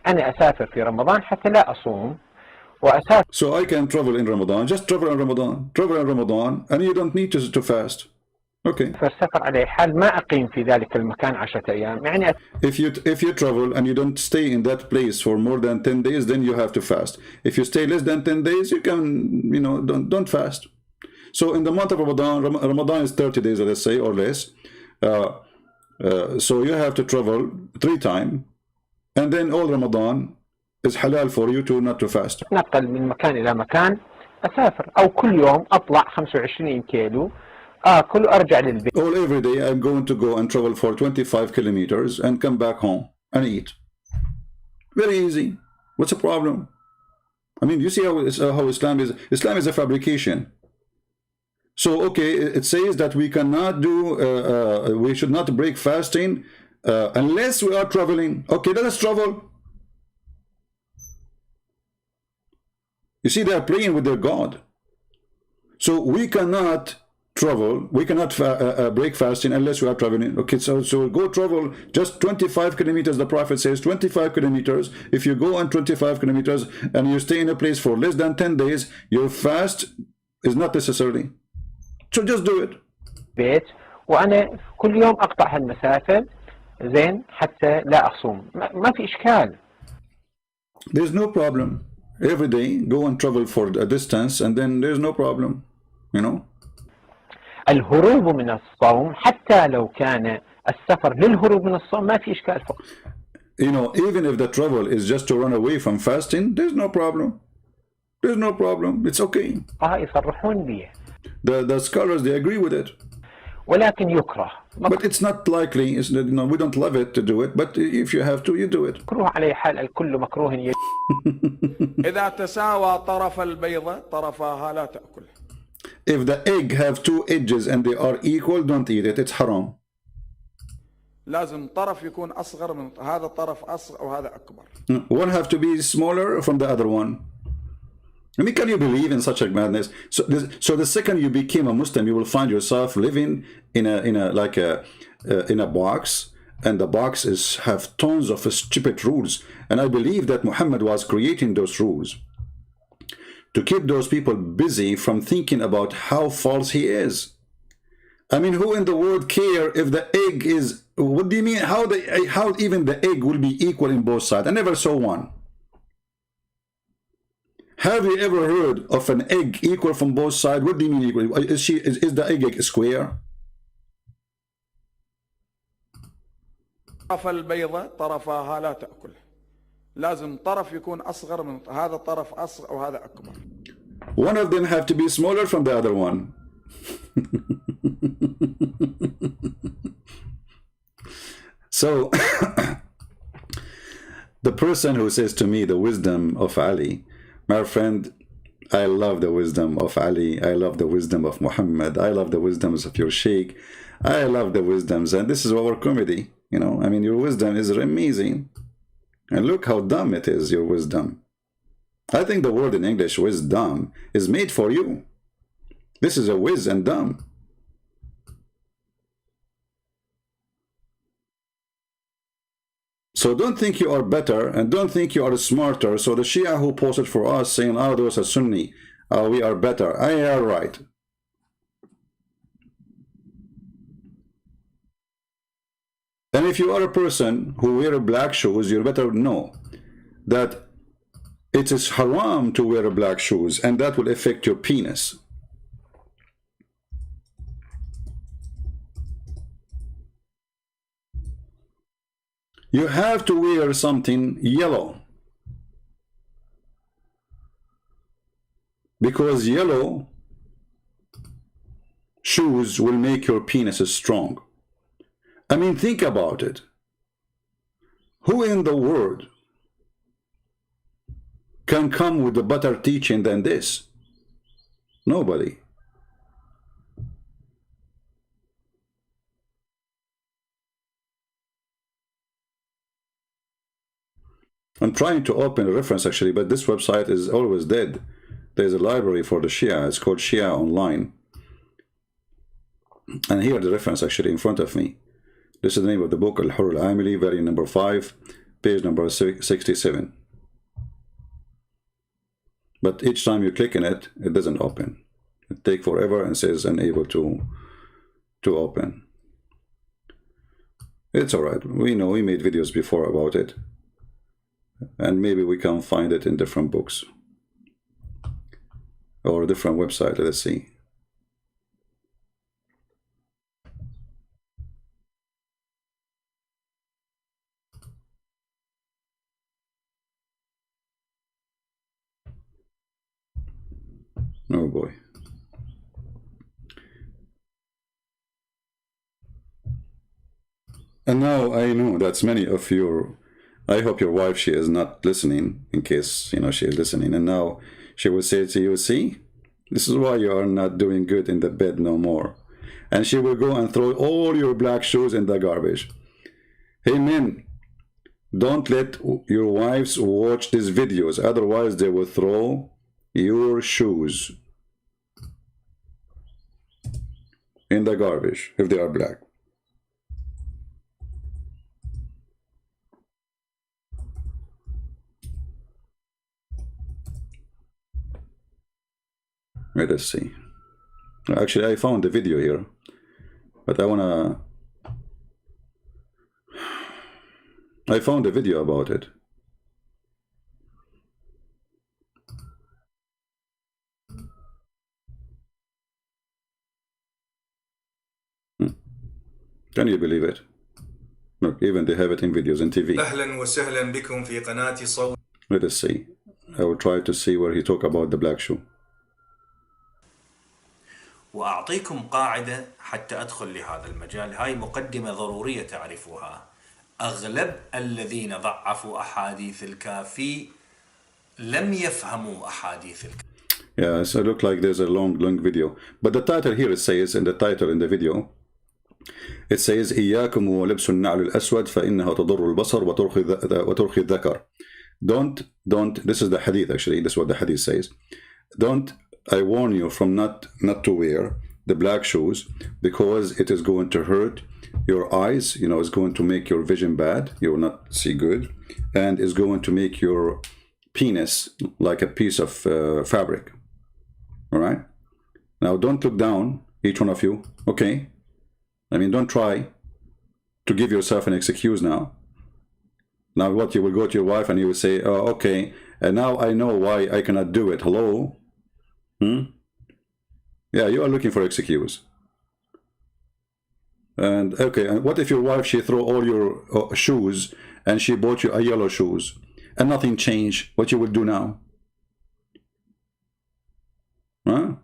أنا أسافر في رمضان حتى لا أصوم وأسافر.
So I can travel in Ramadan. Just travel in Ramadan. Travel in Ramadan, and you don't need to fast. Okay.
فالسفر على حال ما أقيم في ذلك المكان 10 أيام. يعني
if you travel and you don't stay in that place for more than 10 days, then you have to fast. If you stay less than 10 days, you can don't fast. So in the month of Ramadan is 30 days, let's say, or less. So you have to travel 3 times, and then all Ramadan is halal for you to not to fast.
أتنقل من مكان إلى مكان، أسافر أو كل يوم أطلع 25 كيلو آكل وأرجع للبيت.
All every day I'm going to go and travel for 25 kilometers and come back home and eat. Very easy. What's the problem? I mean, you see how Islam is. Islam is a fabrication. So okay, it says that we cannot do, we should not break fasting unless we are traveling. Okay, let us travel. You see, they are playing with their God. So we cannot travel, we cannot break fasting unless we are traveling. Okay, so go travel just 25 kilometers. The Prophet says 25 kilometers. If you go on 25 kilometers and you stay in a place for less than 10 days, your fast is not necessary. So just do it.
بيت وأنا كل يوم أقطع هالمسافة زين حتى لا أصوم. ما في إشكال.
There's no problem. Every day go and travel for a distance, and then there's no problem.
الهروب من الصوم حتى لو كان السفر للهروب من الصوم ما في إشكال فقط.
You know, even if the travel is just to run away from fasting, there's no problem. There's no problem. It's okay.
يصرحون به.
The scholars, they agree with it.
ولكن يكره.
But it's not likely. It's, you know, we don't love it to do it. But if you have to, you do it.
مكروه على حال الكل مكروه.
إذا تساوى طرف البيضة طرفها لا تأكل.
If the egg have two edges and they are equal, don't eat it. It's haram.
لازم طرف يكون أصغر من هذا طرف أصغر وهذا أكبر.
One have to be smaller from the other one. I mean, can you believe in such a madness? So the second you became a Muslim, you will find yourself living in a box, and the box have tons of stupid rules. And I believe that Muhammad was creating those rules to keep those people busy from thinking about how false he is. I mean, who in the world care if the egg is? What do you mean? How even the egg will be equal in both sides? I never saw one. Have you ever heard of an egg equal from both sides? What do you mean equal? Is the egg square?
طرف البيضة طرفها لا تأكل. لازم طرف يكون أصغر من هذا طرف أصغر وهذا أكبر.
One of them have to be smaller from the other one. So the person who says to me the wisdom of Ali, my friend, I love the wisdom of Ali. I love the wisdom of Muhammad. I love the wisdoms of your sheikh. I love the wisdoms, and this is our comedy. You know, I mean, your wisdom is amazing. And look how dumb it is, your wisdom. I think the word in English, wisdom, is made for you. This is a whiz and dumb. So don't think you are better, and don't think you are smarter. So the Shia who posted for us saying, oh, those are Sunni, we are better. I are right. And if you are a person who wear black shoes, you better know that it is haram to wear black shoes, and that will affect your penis. You have to wear something yellow, because yellow shoes will make your penis strong. I mean, think about it. Who in the world can come with a better teaching than this? Nobody. I'm trying to open a reference actually, but this website is always dead. There's a library for the Shia. It's called Shia Online. And here the reference actually in front of me. This is the name of the book, Al-Hurr Al-Amili, volume number 5, page number 67. But each time you click on it, it doesn't open. It takes forever and says unable to open. It's alright. We know, we made videos before about it. And maybe we can find it in different books. Or a different website, let's see. Oh boy. And now I know that's many of your, I hope your wife, she is not listening, in case, you know, she is listening. And now she will say to you, see, this is why you are not doing good in the bed no more. And she will go and throw all your black shoes in the garbage. Hey men, don't let your wives watch these videos. Otherwise they will throw your shoes in the garbage if they are black. Let us see. Actually, I found the video here, but I found a video about it. Can you believe it? Look, even they have it in videos and TV.
أهلا وسهلا بكم في قناة صوت.
Let us see. I will try to see where he talk about the black shoe.
وأعطيكم قاعدة حتى أدخل لهذا المجال. هاي مقدمة ضرورية تعرفوها. أغلب الذين ضعفوا أحاديث الكافي لم يفهموا أحاديث الكافي.
Yeah, so it look like there's a long video. But the title here, it says, in the title in the video, it says, إياكم ولبس النعل الأسود فإنها تضر البصر وترخي الذكر. Don't, this is the hadith actually, this is what the hadith says. Don't, I warn you from not to wear the black shoes, because it is going to hurt your eyes, you know, it's going to make your vision bad, you will not see good, and it's going to make your penis like a piece of fabric. All right? Now don't look down, each one of you, okay? I mean, don't try to give yourself an excuse now. Now what, you will go to your wife and you will say, oh, okay, and now I know why I cannot do it. Hello? Yeah, you are looking for excuse. And okay, and what if your wife, she throw all your shoes and she bought you a yellow shoes and nothing changed? What you will do now? Huh?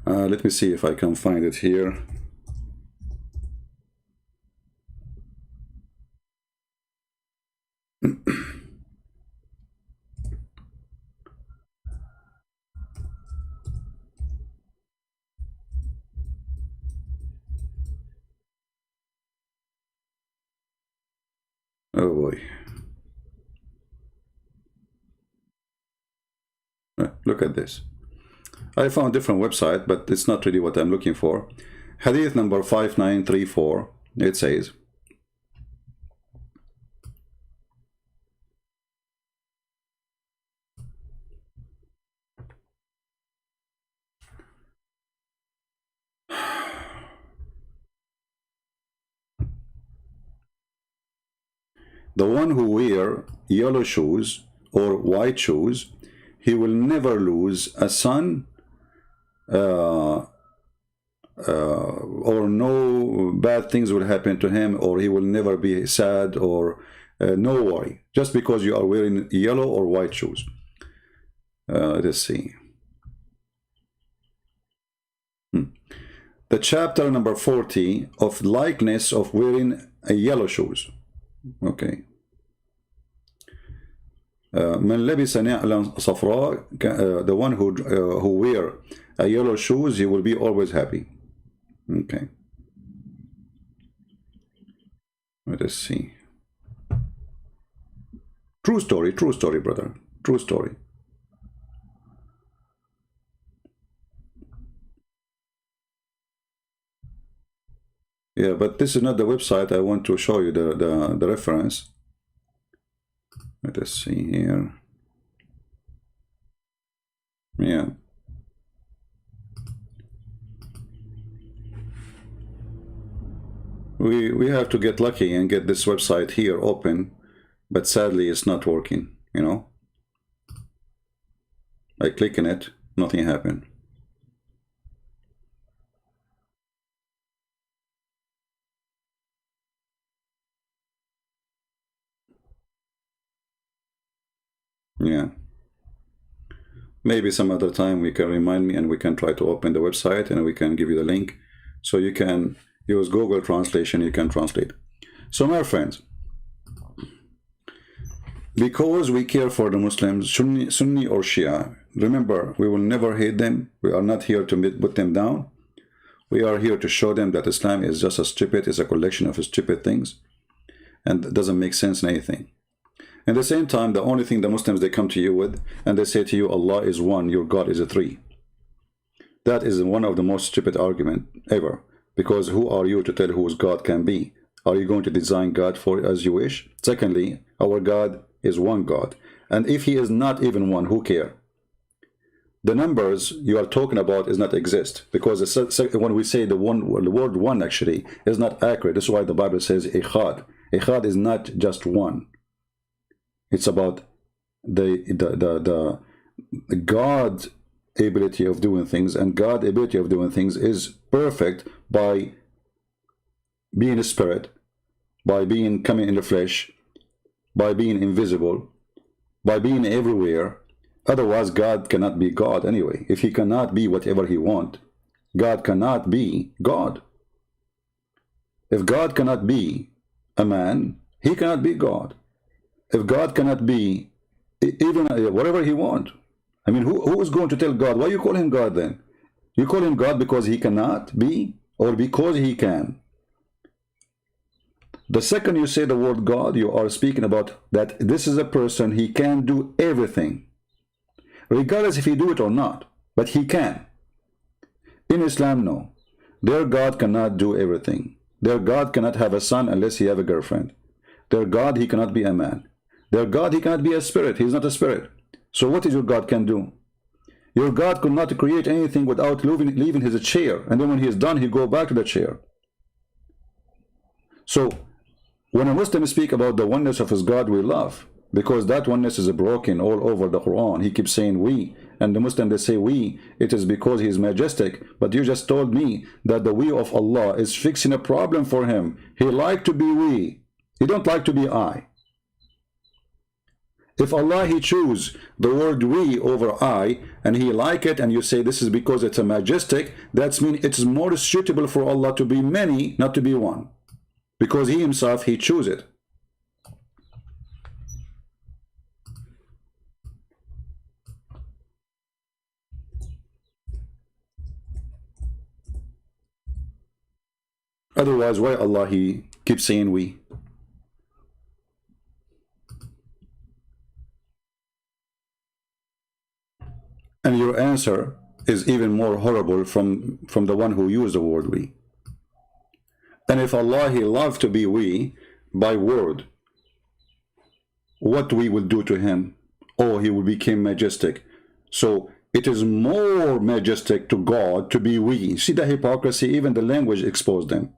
Let me see if I can find it here. Oh boy. Look at this. I found a different website, but it's not really what I'm looking for. Hadith number 5934, it says, the one who wear yellow shoes or white shoes, he will never lose a son, or no bad things will happen to him, or he will never be sad, or no worry, just because you are wearing yellow or white shoes. Let's see. The chapter number 40 of likeness of wearing yellow shoes. Okay. من لبس نعلا صفراء, the one who wear a yellow shoes, he will be always happy. Okay. Let us see. True story, brother. True story. Yeah, but this is not the website. I want to show you the reference. Let us see here. Yeah. We have to get lucky and get this website here open, but sadly it's not working, you know. I click on it, nothing happened. Yeah. Maybe some other time we can remind me and we can try to open the website and we can give you the link so you can use Google translation, you can translate. So my friends, because we care for the Muslims, Sunni or Shia, remember, we will never hate them. We are not here to put them down. We are here to show them that Islam is just it's a collection of stupid things and it doesn't make sense in anything. At the same time, the only thing the Muslims, they come to you with, and they say to you, Allah is one, your God is a three. That is one of the most stupid argument ever. Because who are you to tell whose God can be? Are you going to design God for as you wish? Secondly, our God is one God. And if he is not even one, who care? The numbers you are talking about is not exist. Because when we say the word one actually is not accurate. That's why the Bible says Echad. Echad is not just one. It's about the God ability of doing things, and God's ability of doing things is perfect by being a spirit, by being coming in the flesh, by being invisible, by being everywhere. Otherwise, God cannot be God anyway. If he cannot be whatever he wants, God cannot be God. If God cannot be a man, he cannot be God. If God cannot be even whatever he wants, I mean, who is going to tell God? Why you call him God then? You call him God because he cannot be, or because he can? The second you say the word God, you are speaking about that this is a person, he can do everything, regardless if he do it or not, but he can. In Islam, no. Their God cannot do everything. Their God cannot have a son unless he have a girlfriend. Their God, he cannot be a man. Their God, he cannot be a spirit. He is not a spirit. So what is your God can do? Your God could not create anything without leaving his chair, and then when he is done, he go back to the chair. So when a Muslim speak about the oneness of his God, we laugh, because that oneness is broken all over the Quran. He keeps saying we, and the Muslim, they say we. It is because he is majestic. But you just told me that the we of Allah is fixing a problem for him. He like to be we. He don't like to be I. If Allah, he choose the word we over I, and he like it, and you say this is because it's a majestic, that means it's more suitable for Allah to be many, not to be one. Because he himself, he choose it. Otherwise, why Allah, he keeps saying we? And your answer is even more horrible from the one who used the word we. And if Allah, he loved to be we by word, what we will do to him? Oh, he will become majestic. So it is more majestic to God to be we. See the hypocrisy? Even the language exposed them.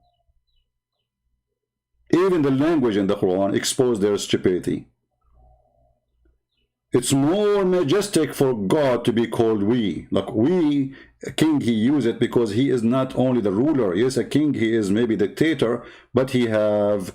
Even the language in the Quran exposed their stupidity. It's more majestic for God to be called we. Like we, a king, he used it because he is not only the ruler. He is a king, he is maybe dictator, but he have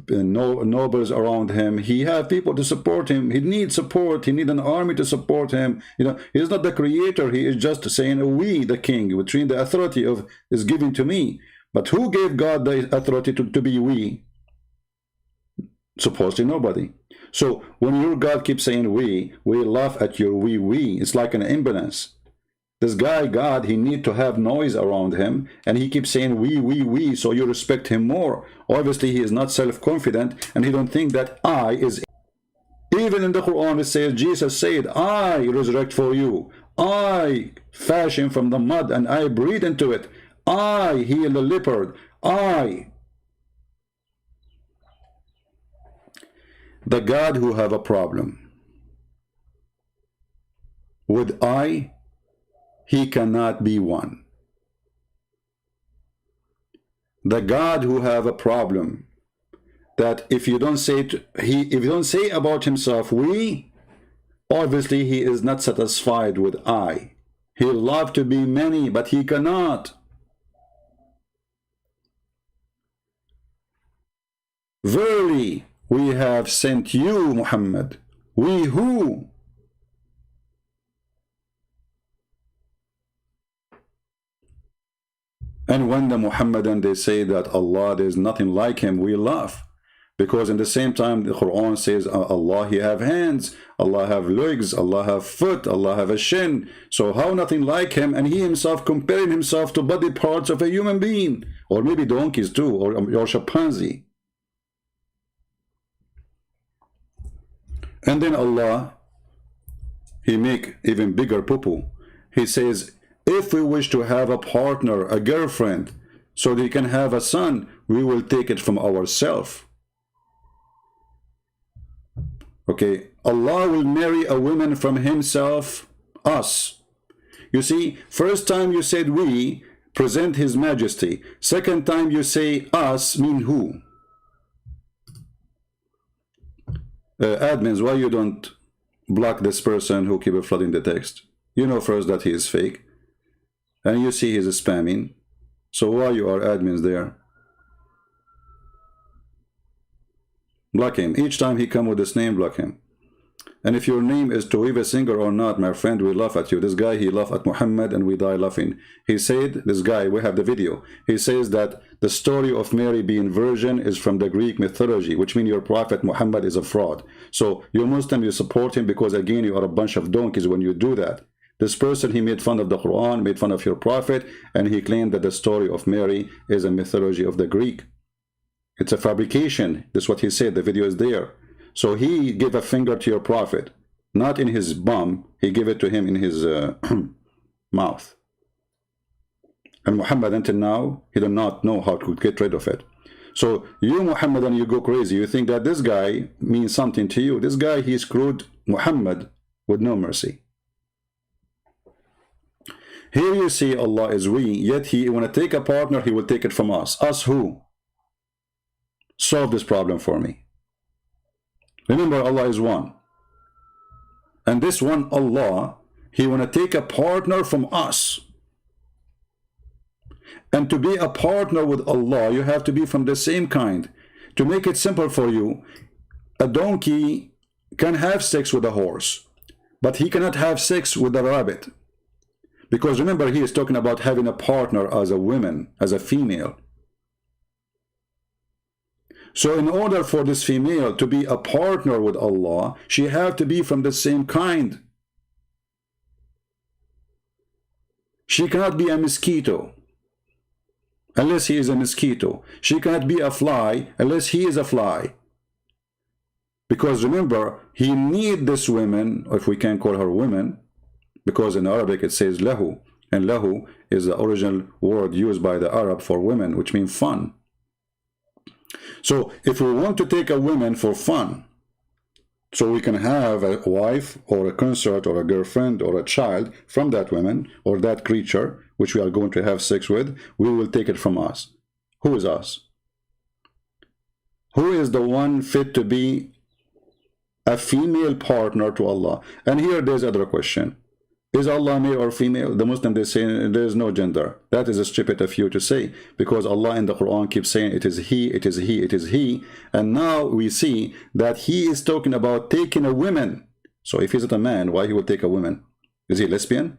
nobles around him. He have people to support him. He needs support. He needs an army to support him. You know, he is not the creator. He is just saying we, the king, between the authority of is given to me. But who gave God the authority to be we? Supposedly nobody. So when your God keeps saying we laugh at your we. It's like an ambulance. This guy, God, he need to have noise around him, and he keeps saying we, so you respect him more. Obviously, he is not self-confident, and he don't think that I is. Even in the Quran, it says, Jesus said, I resurrect for you. I fashion from the mud, and I breathe into it. I heal the leopard. I. The God who have a problem with I, he cannot be one. The God who have a problem that if you don't say if you don't say about himself we, obviously he is not satisfied with I. He love to be many, but he cannot. Verily, we have sent you, Muhammad. We who? And when the Muhammadan, they say that Allah, there is nothing like him, we laugh. Because in the same time, the Quran says, Allah, he have hands, Allah have legs, Allah have foot, Allah have a shin. So how nothing like him? And he himself comparing himself to body parts of a human being. Or maybe donkeys too, or chimpanzee. And then Allah, he make even bigger poo-poo. He says, if we wish to have a partner, a girlfriend, so they can have a son, we will take it from ourselves. Okay, Allah will marry a woman from himself, us. You see, first time you said we, present his majesty. Second time you say us, mean who? Admins, why you don't block this person who keep flooding the text? You know first that he is fake. And you see he's spamming. So why you are admins there? Block him. Each time he come with this name, block him. And if your name is Toiva Singer or not, my friend, we laugh at you. This guy, he laughed at Muhammad and we die laughing. He said, this guy, we have the video. He says that the story of Mary being virgin is from the Greek mythology, which means your prophet Muhammad is a fraud. So you're Muslim, you support him because again, you are a bunch of donkeys when you do that. This person, he made fun of the Quran, made fun of your prophet, and he claimed that the story of Mary is a mythology of the Greek. It's a fabrication. That's what he said. The video is there. So he gave a finger to your prophet, not in his bum. He gave it to him in his mouth. And Muhammad, until now, he did not know how to get rid of it. So you, Muhammad, and you go crazy. You think that this guy means something to you. This guy, he screwed Muhammad with no mercy. Here you see Allah is we, yet he want to take a partner, he will take it from us. Us who? Solve this problem for me. Remember, Allah is one. And this one Allah, he want to take a partner from us. And to be a partner with Allah, you have to be from the same kind. To make it simple for you, a donkey can have sex with a horse, but he cannot have sex with a rabbit. Because remember, he is talking about having a partner as a woman, as a female. So in order for this female to be a partner with Allah, she have to be from the same kind. She cannot be a mosquito unless he is a mosquito. She cannot be a fly unless he is a fly. Because remember, he need this woman, or if we can call her women, because in Arabic it says lahu, and lahu is the original word used by the Arab for women, which means fun. So if we want to take a woman for fun, so we can have a wife or a consort or a girlfriend or a child from that woman or that creature which we are going to have sex with, we will take it from us. Who is us? Who is the one fit to be a female partner to Allah? And here there's another question. Is Allah male or female? The Muslim, they say there is no gender. That is stupid of you to say, because Allah in the Quran keeps saying it is he, it is he, it is he. And now we see that he is talking about taking a woman. So if he's not a man, why he would take a woman? Is he lesbian?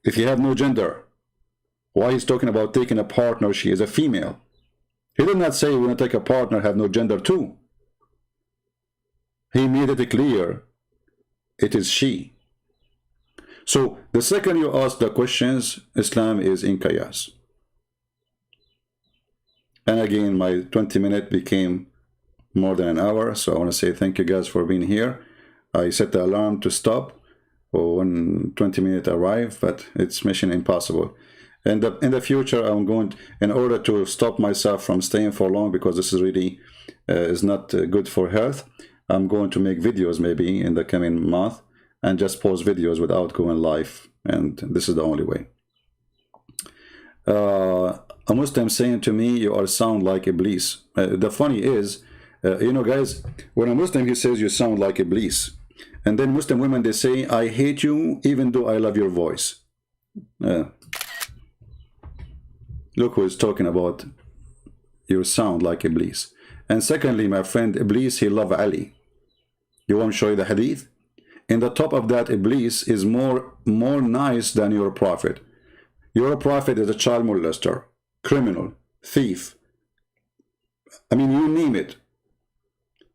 If he have no gender, why he's talking about taking a partner, she is a female? He did not say when I take a partner, have no gender too. He made it clear, it is she. So the second you ask the questions, Islam is in chaos. And again, my 20-minute became more than an hour. So I want to say thank you guys for being here. I set the alarm to stop when 20 minutes arrive, but it's mission impossible. And in the future, I'm going to, in order to stop myself from staying for long, because this is really is not good for health, I'm going to make videos maybe in the coming month, and just post videos without going live, and this is the only way. A Muslim saying to me, you are sound like Iblis. The funny is, you know guys, when a Muslim, he says you sound like Iblis, and then Muslim women, they say, I hate you even though I love your voice. Look who is talking about you sound like Iblis. And secondly, my friend, Iblis, he loved Ali. You want to show you the hadith? In the top of that, Iblis is more nice than your prophet. Your prophet is a child molester, criminal, thief. I mean, you name it.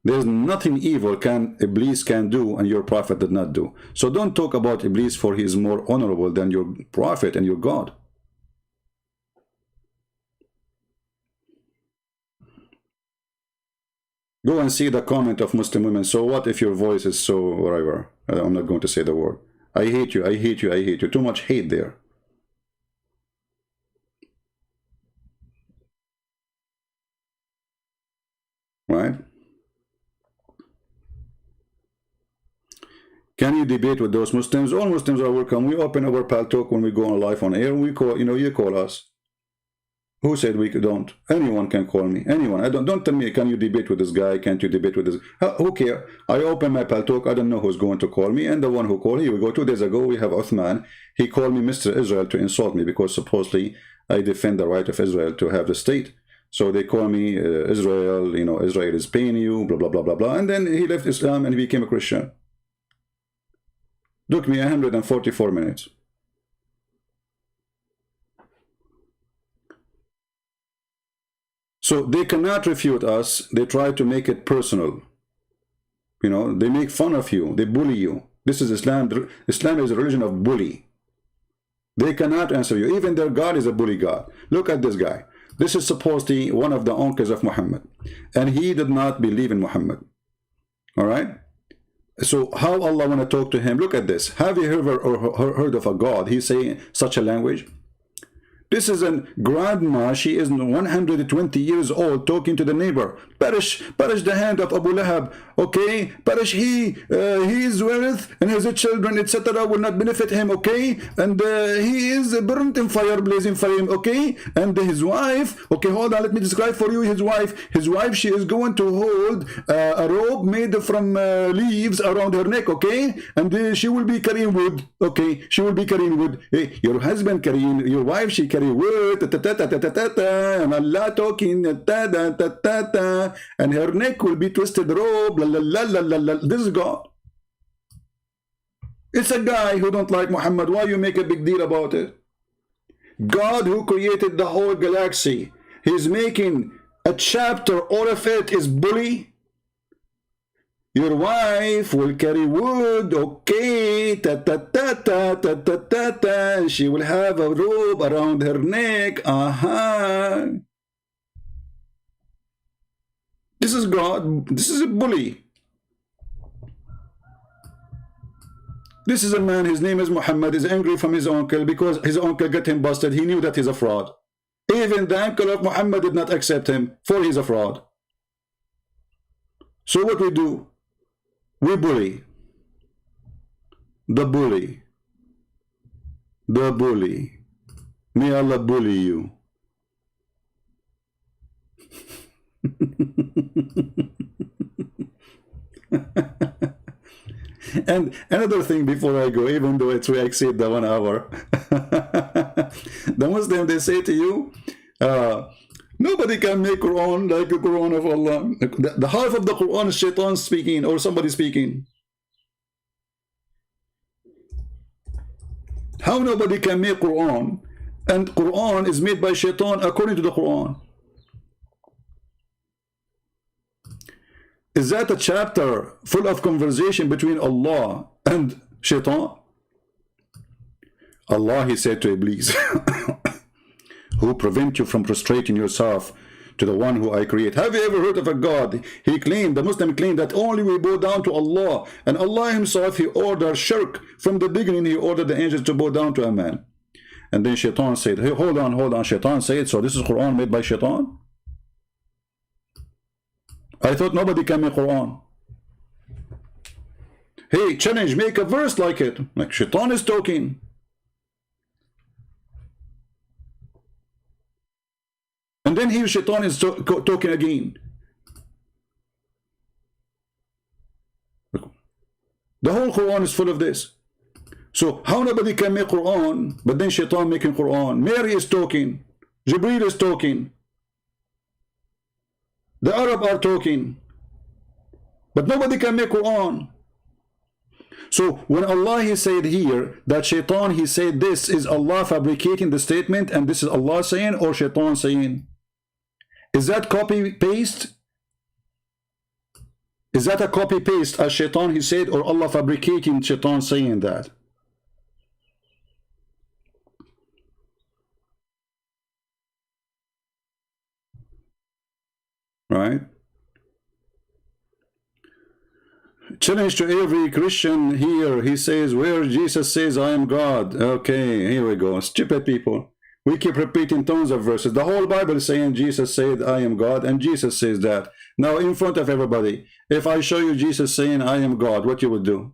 There's nothing evil Iblis can do and your prophet did not do. So don't talk about Iblis, for he is more honorable than your prophet and your God. Go and see the comment of Muslim women. So what if your voice is so whatever? I'm not going to say the word. I hate you, I hate you, I hate you. Too much hate there. Right? Can you debate with those Muslims? All Muslims are welcome. We open our Pal Talk when we go on live on air. We call, you call us. Who said we don't? Anyone can call me. Anyone. Don't tell me, can you debate with this guy? Can't you debate with this? Who care? I open my Paltalk. I don't know who's going to call me. And the one who called, here we go. 2 days ago, we have Uthman. He called me Mr. Israel to insult me because supposedly I defend the right of Israel to have the state. So they call me Israel, you know, Israel is paying you, blah, blah, blah, blah, blah. And then he left Islam and he became a Christian. Took me 144 minutes. So they cannot refute us. They try to make it personal. You know, they make fun of you. They bully you. This is Islam. Islam is a religion of bully. They cannot answer you. Even their God is a bully God. Look at this guy. This is supposedly one of the uncles of Muhammad. And he did not believe in Muhammad. All right? So how Allah want to talk to him? Look at this. Have you ever heard of a God? He's saying such a language. This is a grandma. She is 120 years old talking to the neighbor. Perish the hand of Abu Lahab. Okay? Perish his wealth and his children, etc. will not benefit him. Okay? And he is burnt in fire, blazing flame. Okay? And his wife. Okay, hold on. Let me describe for you his wife. His wife, she is going to hold a rope made from leaves around her neck. Okay? And she will be carrying wood. Okay? She will be carrying wood. Hey, your husband carrying, your wife, she carry wood, and Allah talking, and her neck will be twisted rope, this is God. It's a guy who don't like Muhammad. Why you make a big deal about it? God who created the whole galaxy, he's making a chapter, all of it is bully. Your wife will carry wood, okay, she will have a rope around her neck, This is God, this is a bully. This is a man, his name is Muhammad, is angry from his uncle because his uncle got him busted. He knew that he's a fraud. Even the uncle of Muhammad did not accept him, for he's a fraud. So what we do? We bully. The bully. The bully. May Allah bully you. And another thing before I go, even though we exceed the 1 hour, the Muslim, they say to you, nobody can make Quran like the Quran of Allah. The half of the Quran is shaitan speaking or somebody speaking. How nobody can make Quran? And Quran is made by shaitan according to the Quran. Is that a chapter full of conversation between Allah and shaitan? Allah, he said to Iblis, who prevent you from prostrating yourself to the one who I create. Have you ever heard of a God? He claimed, the Muslim claimed, that only we bow down to Allah. And Allah himself, he ordered shirk. From the beginning, he ordered the angels to bow down to a man. And then shaitan said, hey, hold on. Shaitan said, so this is Quran made by shaitan? I thought nobody can make Quran. Hey, challenge, make a verse like it. Like shaitan is talking. And then here shaitan is talking again. The whole Quran is full of this. So how nobody can make Quran, but then shaitan making Quran. Mary is talking. Jibreel is talking. The Arab are talking. But nobody can make Quran. So when Allah, he said here that shaitan, he said this, is Allah fabricating the statement and this is Allah saying or shaitan saying? Is that copy paste? Is that a copy paste as shaitan, he said, or Allah fabricating shaitan saying that? Right? Challenge to every Christian here. He says, where Jesus says, I am God. Okay, here we go. Stupid people. We keep repeating tons of verses. The whole Bible is saying Jesus said, I am God, and Jesus says that. Now, in front of everybody, if I show you Jesus saying, I am God, what you would do?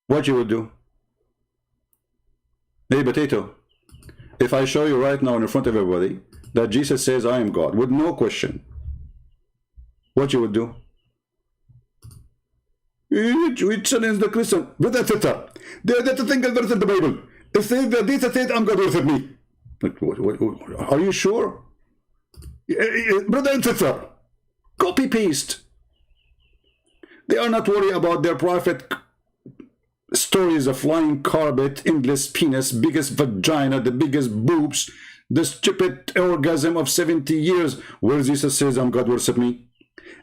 What you would do? Hey, potato. If I show you right now in front of everybody that Jesus says, I am God, with no question, what you would do? We challenge the Christian. Brother Tita, that's a single verse in the Bible. It says that Jesus says, I'm God, worship me. Are you sure? Brother and sister, copy paste. They are not worried about their private stories of flying carpet, endless penis, biggest vagina, the biggest boobs, the stupid orgasm of 70 years where Jesus says, I'm God, worship me.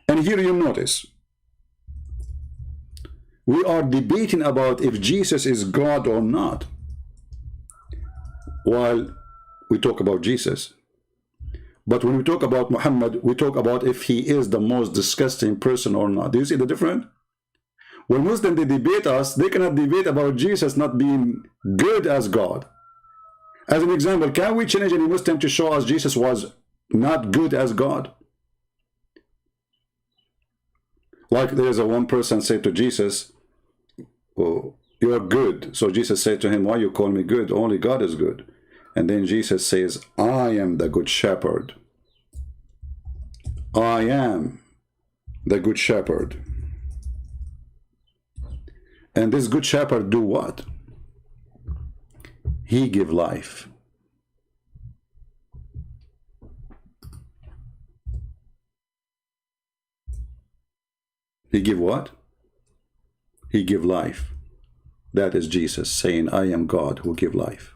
And here you notice, we are debating about if Jesus is God or not, while we talk about Jesus. But when we talk about Muhammad, we talk about if he is the most disgusting person or not. Do you see the difference? When Muslims, they debate us, they cannot debate about Jesus not being good as God. As an example, can we challenge any Muslim to show us Jesus was not good as God? Like there's a one person said to Jesus, oh, you are good. So Jesus said to him, why you call me good? Only God is good. And then Jesus says, I am the good shepherd. I am the good shepherd. And this good shepherd do what? He give life. He give what? He give life. That is Jesus saying, I am God who give life.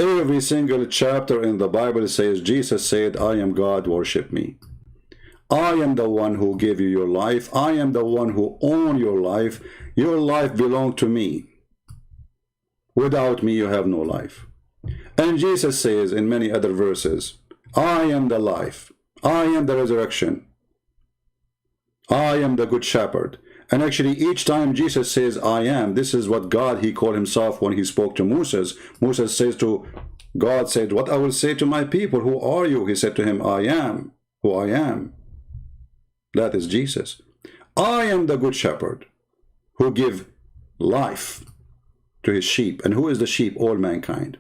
Every single chapter in the Bible says, Jesus said, I am God, worship me. I am the one who gave you your life. I am the one who own your life. Your life belongs to me. Without me, you have no life. And Jesus says in many other verses, I am the life. I am the resurrection. I am the good shepherd. And actually, each time Jesus says, I am, this is what God, he called himself when he spoke to Moses. Moses says to God, said, what I will say to my people, who are you? He said to him, I am who I am. That is Jesus. I am the good shepherd who give life to his sheep. And who is the sheep? All mankind.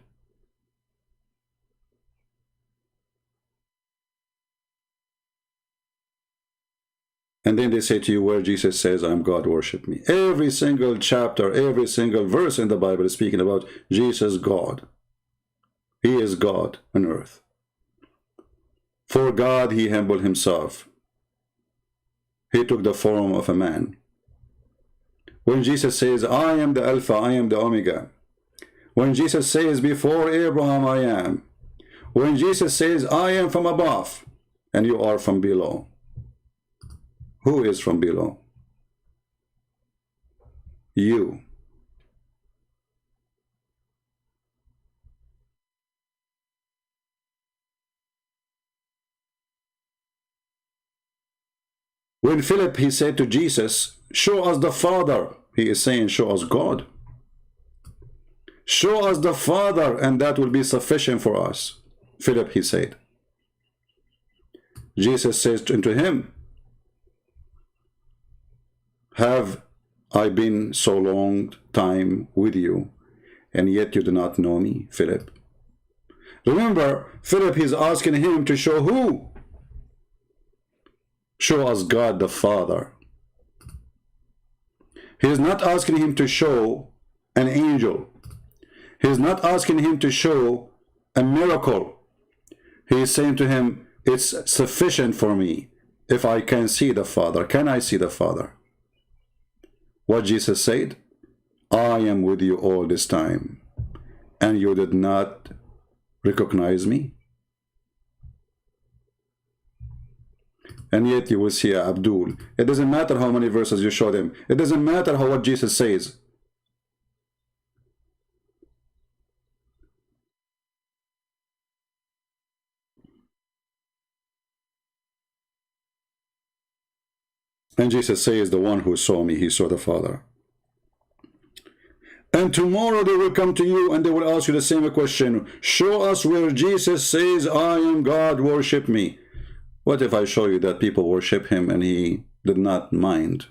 And then they say to you where Jesus says, I am God, worship me. Every single chapter, every single verse in the Bible is speaking about Jesus, God. He is God on earth. For God, he humbled himself. He took the form of a man. When Jesus says, I am the Alpha, I am the Omega. When Jesus says, before Abraham, I am. When Jesus says, I am from above, and you are from below. Who is from below? You. When Philip, he said to Jesus, show us the Father. He is saying, show us God. Show us the Father, and that will be sufficient for us. Philip, he said. Jesus says unto him, have I been so long time with you, and yet you do not know me, Philip? Remember, Philip is asking him to show who? Show us God the Father. He is not asking him to show an angel. He is not asking him to show a miracle. He is saying to him, it's sufficient for me if I can see the Father. Can I see the Father? What Jesus said, I am with you all this time, and you did not recognize me. And yet you will see Abdul. It doesn't matter how many verses you show them. It doesn't matter what Jesus says. And Jesus says, the one who saw me, he saw the Father. And tomorrow they will come to you and they will ask you the same question. Show us where Jesus says, I am God, worship me. What if I show you that people worship him and he did not mind?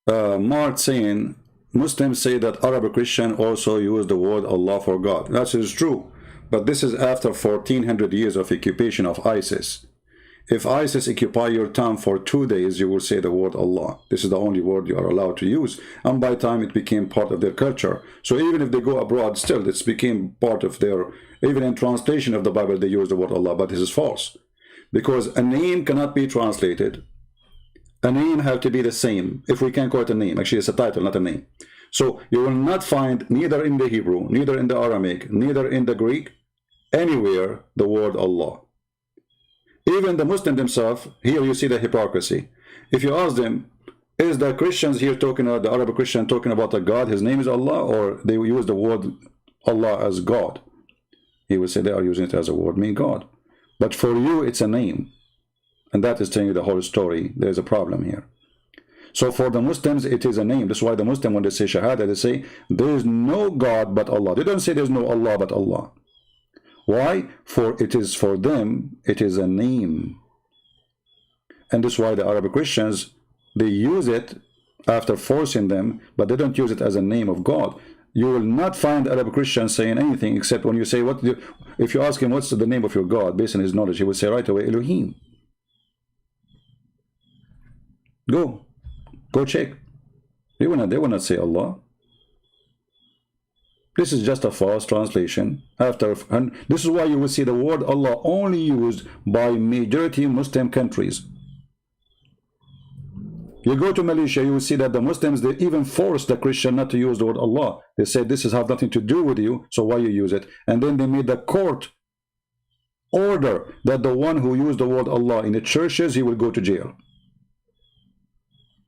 Mart saying, Muslims say that Arab Christian also use the word Allah for God. That is true, but this is after 1400 years of occupation of ISIS. If ISIS occupy your town for 2 days, you will say the word Allah. This is the only word you are allowed to use, and by time it became part of their culture. So even if they go abroad, still it's became part of their, even in translation of the Bible they use the word Allah, but this is false. Because a name cannot be translated. A name have to be the same, if we can call it a name. Actually, it's a title, not a name. So you will not find, neither in the Hebrew, neither in the Aramaic, neither in the Greek, anywhere the word Allah. Even the Muslim themselves, here you see the hypocrisy. If you ask them, is the Christians here talking about, the Arab Christian talking about a God, his name is Allah, or they use the word Allah as God? He will say they are using it as a word, mean God. But for you, it's a name. And that is telling you the whole story. There's a problem here. So for the Muslims, it is a name. That's why the Muslim, when they say Shahada, they say, there is no God but Allah. They don't say there's no Allah but Allah. Why? For it is for them, it is a name. And that's why the Arab Christians, they use it after forcing them, but they don't use it as a name of God. You will not find Arab Christians saying anything except when you say, if you ask him what's the name of your God, based on his knowledge, he will say right away, Elohim. Go check. They will not say Allah. This is just a false translation. And this is why you will see the word Allah only used by majority Muslim countries. You go to Malaysia, you will see that the Muslims, they even force the Christian not to use the word Allah. They say this has nothing to do with you, so why you use it? And then they made the court order that the one who used the word Allah in the churches, he will go to jail.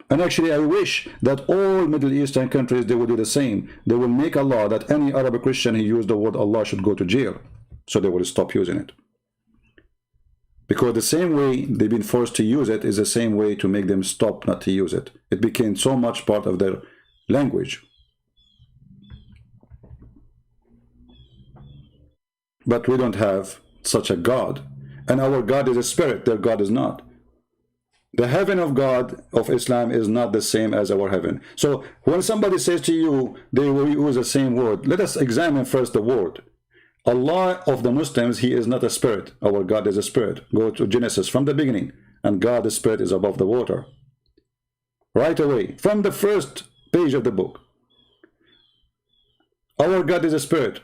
And actually, I wish that all Middle Eastern countries, they will do the same. They will make a law that any Arab Christian who used the word Allah should go to jail. So they will stop using it. Because the same way they've been forced to use it is the same way to make them stop not to use it. It became so much part of their language. But we don't have such a God. And our God is a spirit, their God is not. The heaven of God of Islam is not the same as our heaven. So when somebody says to you, they will use the same word. Let us examine first the word. Allah of the Muslims, he is not a spirit. Our God is a spirit. Go to Genesis from the beginning. And God, the spirit, is above the water. Right away, from the first page of the book. Our God is a spirit.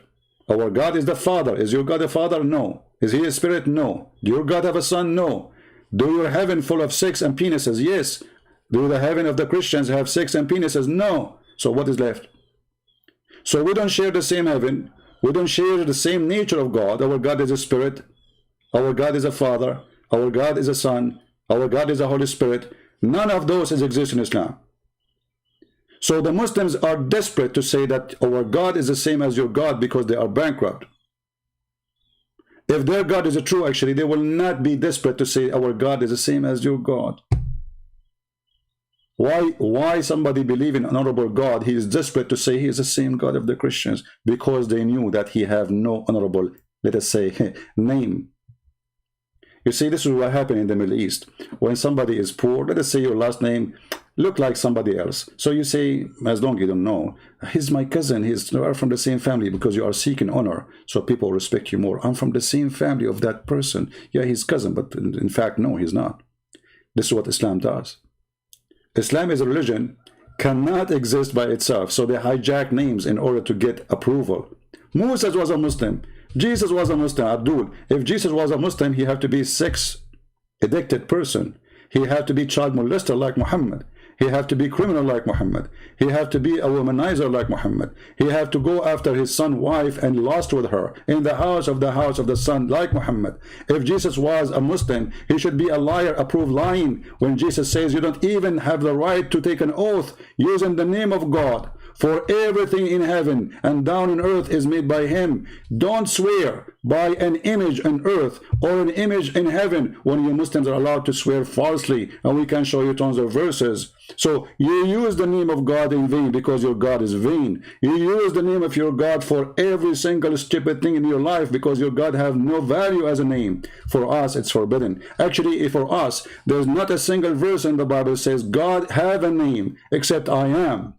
Our God is the Father. Is your God a Father? No. Is he a spirit? No. Do your God have a son? No. Do your heaven full of sex and penises? Yes. Do the heaven of the Christians have sex and penises? No. So what is left? So we don't share the same heaven. We don't share the same nature of God. Our God is a spirit. Our God is a Father. Our God is a Son. Our God is a Holy Spirit. None of those exist in Islam. So the Muslims are desperate to say that our God is the same as your God because they are bankrupt. If their God is true, actually, they will not be desperate to say our God is the same as your God. Why somebody believe in an honorable God, he is desperate to say he is the same God of the Christians? Because they knew that he have no honorable, let us say, name. You see, this is what happened in the Middle East. When somebody is poor, let us say your last name look like somebody else. So you say, as long as you don't know, he's my cousin, we are from the same family, because you are seeking honor, so people respect you more. I'm from the same family of that person. Yeah, he's cousin, but in fact, no, he's not. This is what Islam does. Islam is a religion, cannot exist by itself, so they hijack names in order to get approval. Moses was a Muslim. Jesus was a Muslim, Abdul. If Jesus was a Muslim, he had to be sex-addicted person. He had to be child molester like Muhammad. He had to be criminal like Muhammad. He had to be a womanizer like Muhammad. He had to go after his son's wife and lust with her in the house of the son like Muhammad. If Jesus was a Muslim, he should be a liar, approved lying. When Jesus says you don't even have the right to take an oath using the name of God, for everything in heaven and down on earth is made by him. Don't swear by an image on earth or an image in heaven when you Muslims are allowed to swear falsely, and we can show you tons of verses. So you use the name of God in vain because your God is vain. You use the name of your God for every single stupid thing in your life because your God have no value as a name. For us, it's forbidden. Actually, for us, there's not a single verse in the Bible that says God have a name except I am.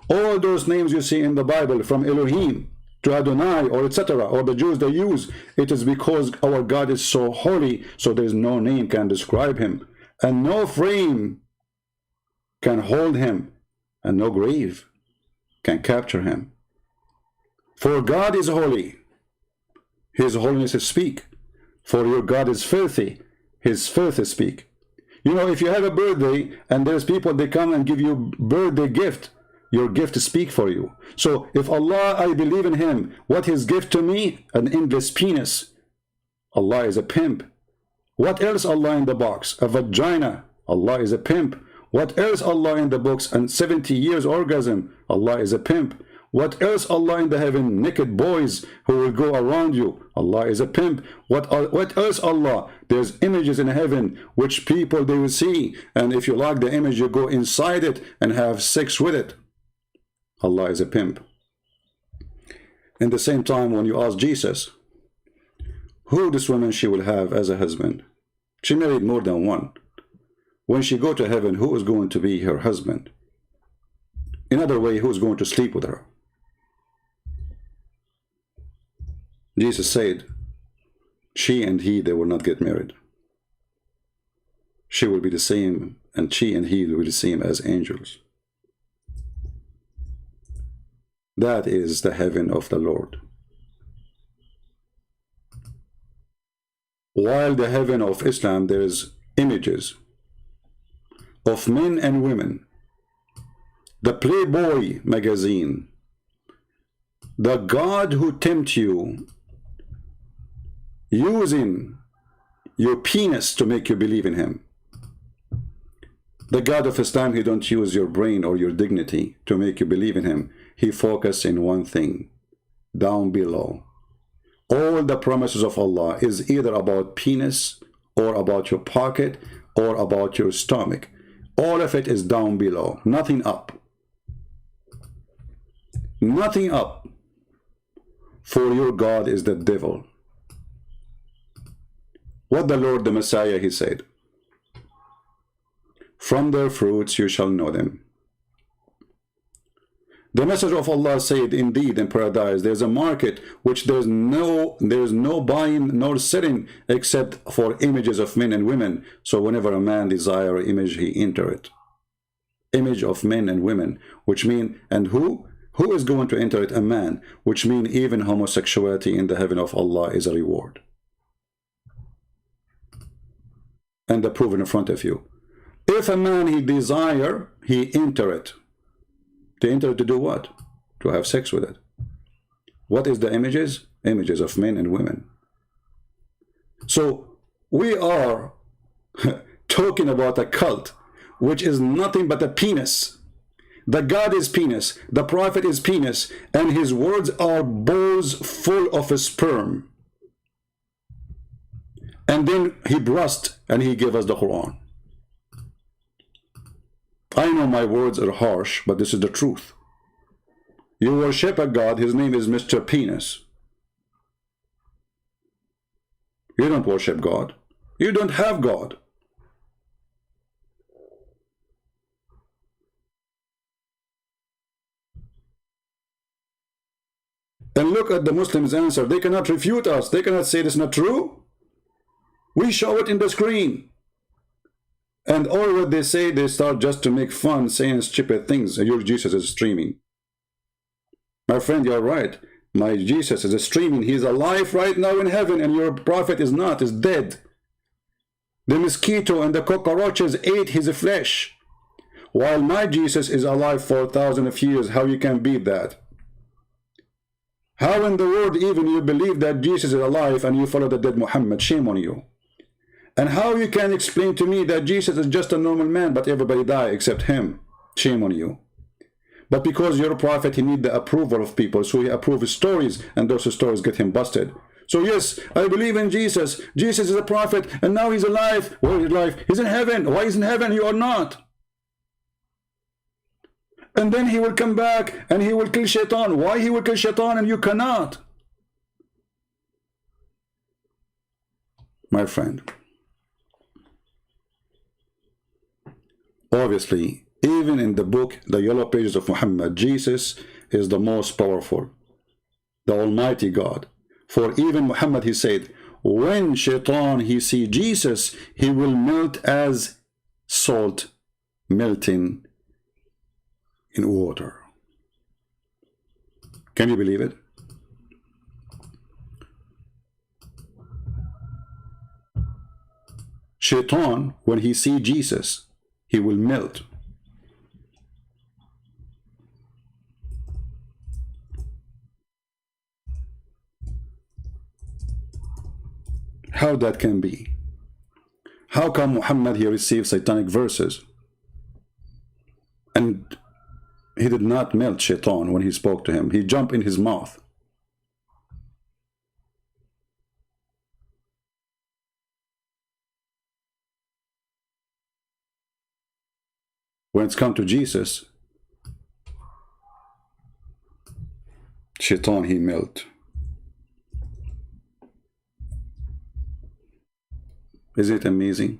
All those names you see in the Bible, from Elohim to Adonai or etc., or the Jews they use, it is because our God is so holy, so there's no name can describe him, and no frame can hold him, and no grave can capture him. For God is holy, his holiness is speak. For your God is filthy, his filth is speak. You know, if you have a birthday and there's people, they come and give you birthday gift, your gift to speak for you. So if Allah, I believe in him, what his gift to me? An endless penis. Allah is a pimp. What else Allah in the box? A vagina. Allah is a pimp. What else Allah in the books? And 70 years orgasm. Allah is a pimp. What else Allah in the heaven? Naked boys who will go around you. Allah is a pimp. What else Allah? There's images in heaven which people they will see, and if you like the image, you go inside it and have sex with it. Allah is a pimp. In the same time, when you ask Jesus, who this woman she will have as a husband? She married more than one. When she go to heaven, who is going to be her husband? In other way, who is going to sleep with her? Jesus said, she and he, they will not get married. She will be the same, and she and he will be the same as angels. That is the heaven of the Lord. While the heaven of Islam, there is images of men and women. The Playboy magazine, the God who tempts you, using your penis to make you believe in him. The God of Islam, he don't use your brain or your dignity to make you believe in him. He focuses in one thing, down below. All the promises of Allah is either about penis or about your pocket or about your stomach. All of it is down below, nothing up. Nothing up. For your God is the devil. What the Lord, the Messiah, he said, from their fruits you shall know them. The message of Allah said, indeed in paradise there's a market which there's no buying nor selling except for images of men and women. So whenever a man desire an image, he enter it. Image of men and women, which mean, and who is going to enter it? A man, which mean even homosexuality in the heaven of Allah is a reward. And the proof in front of you. If a man he desire, he enter it. To enter it to do what? To have sex with it. What is the images? Images of men and women. So we are talking about a cult which is nothing but a penis. The God is penis, the prophet is penis, and his words are bowls full of sperm. And then he burst and he gave us the Quran. I know my words are harsh, but this is the truth. You worship a God, his name is Mr. Penis. You don't worship God. You don't have God. And look at the Muslims' answer. They cannot refute us. They cannot say this is not true. We show it in the screen. And all what they say, they start just to make fun, saying stupid things. Your Jesus is streaming. My friend, you're right. My Jesus is streaming. He's alive right now in heaven, and your prophet is not, is dead. The mosquito and the cockroaches ate his flesh. While my Jesus is alive for 1,000 of years, how you can beat that? How in the world even you believe that Jesus is alive and you follow the dead Muhammad? Shame on you. And how you can explain to me that Jesus is just a normal man, but everybody die except him? Shame on you. But because you're a prophet, he needs the approval of people. So he approves stories, and those stories get him busted. So yes, I believe in Jesus. Jesus is a prophet, and now he's alive. Where is he alive? He's in heaven. Why is he in heaven? You are not. And then he will come back, and he will kill Shaitan. Why he will kill Shaitan, and you cannot? My friend, obviously, even in the book, the Yellow Pages of Muhammad, Jesus is the most powerful, the Almighty God. For even Muhammad, he said, when Shaitan, he see Jesus, he will melt as salt melting in water. Can you believe it? Shaitan, when he see Jesus, he will melt. How that can be? How come Muhammad, he received satanic verses and he did not melt Shaitan when he spoke to him? He jumped in his mouth. When it's come to Jesus, Shaitan, he melt. Is it amazing?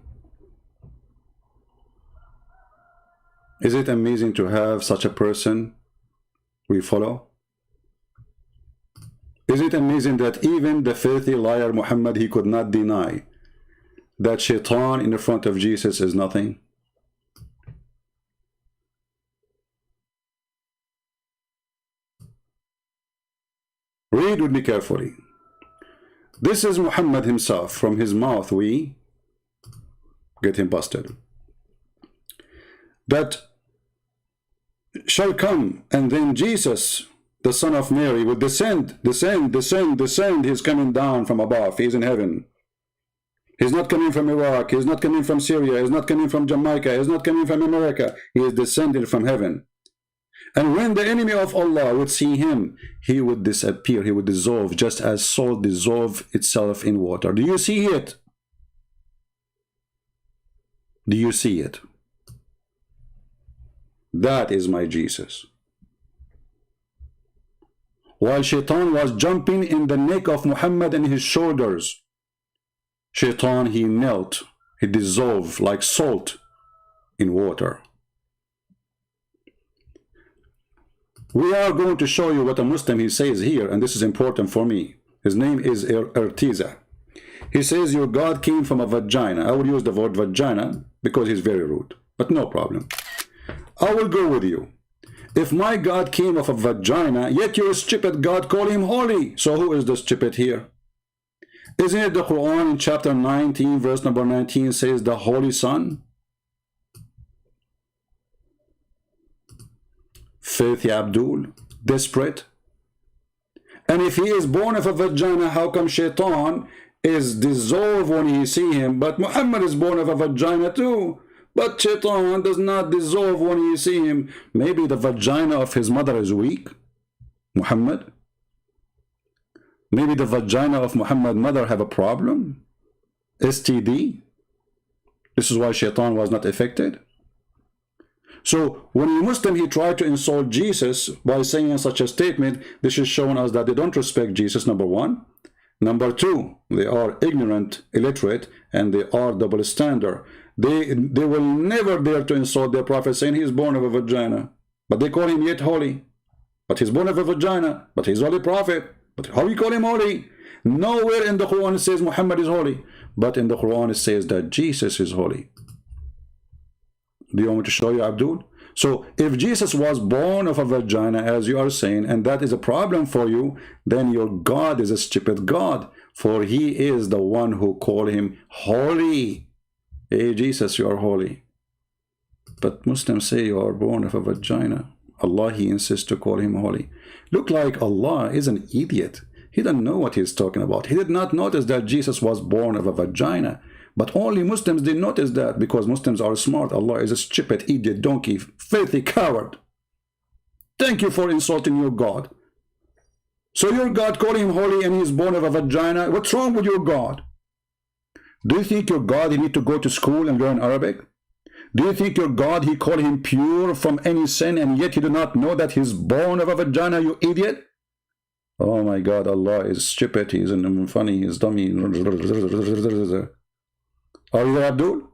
Is it amazing to have such a person we follow? Is it amazing that even the filthy liar Muhammad, he could not deny that Shaitan in the front of Jesus is nothing? Read with me carefully. This is Muhammad himself. From his mouth we get him busted. That shall come, and then Jesus, the son of Mary, will descend. He's coming down from above. He's in heaven. He's not coming from Iraq. He's not coming from Syria. He's not coming from Jamaica. He's not coming from America. He is descended from heaven. And when the enemy of Allah would see him, he would disappear. He would dissolve, just as salt dissolves itself in water. Do you see it? Do you see it? That is my Jesus. While Shaitan was jumping in the neck of Muhammad and his shoulders, Shaitan, he melt, he dissolved like salt in water. We are going to show you what a Muslim, he says here, and this is important for me. His name is Irtiza. He says your God came from a vagina. I will use the word vagina because he's very rude, but no problem. I will go with you. If my God came of a vagina, yet your stupid God call him holy. So who is the stupid here? Isn't it the Quran in chapter 19, verse number 19 says the Holy Son? Filthy Abdul, desperate. And if he is born of a vagina, how come Shaitan is dissolved when he see him? But Muhammad is born of a vagina too. But Shaitan does not dissolve when you see him. Maybe the vagina of his mother is weak, Muhammad. Maybe the vagina of Muhammad's mother have a problem, STD. This is why Shaitan was not affected. So when a Muslim, he tried to insult Jesus by saying such a statement, this is showing us that they don't respect Jesus, number one. Number two, they are ignorant, illiterate, and they are double standard. They will never dare to insult their prophet saying he's born of a vagina. But they call him yet holy. But he's born of a vagina. But he's holy prophet. But how you call him holy? Nowhere in the Quran it says Muhammad is holy. But in the Quran it says that Jesus is holy. Do you want me to show you, Abdul? So if Jesus was born of a vagina, as you are saying, and that is a problem for you, then your God is a stupid God. For he is the one who called him holy. Hey, Jesus, you are holy. But Muslims say you are born of a vagina. Allah, he insists to call him holy. Look like Allah is an idiot. He doesn't know what he's talking about. He did not notice that Jesus was born of a vagina. But only Muslims did notice that because Muslims are smart. Allah is a stupid, idiot, donkey, filthy coward. Thank you for insulting your God. So your God calling him holy and he's born of a vagina. What's wrong with your God? Do you think your God, he need to go to school and learn Arabic? Do you think your God, he called him pure from any sin, and yet he do not know that he's born of a vagina, you idiot? Oh my God, Allah is stupid, he's funny, he's dummy. Are you there, Abdul?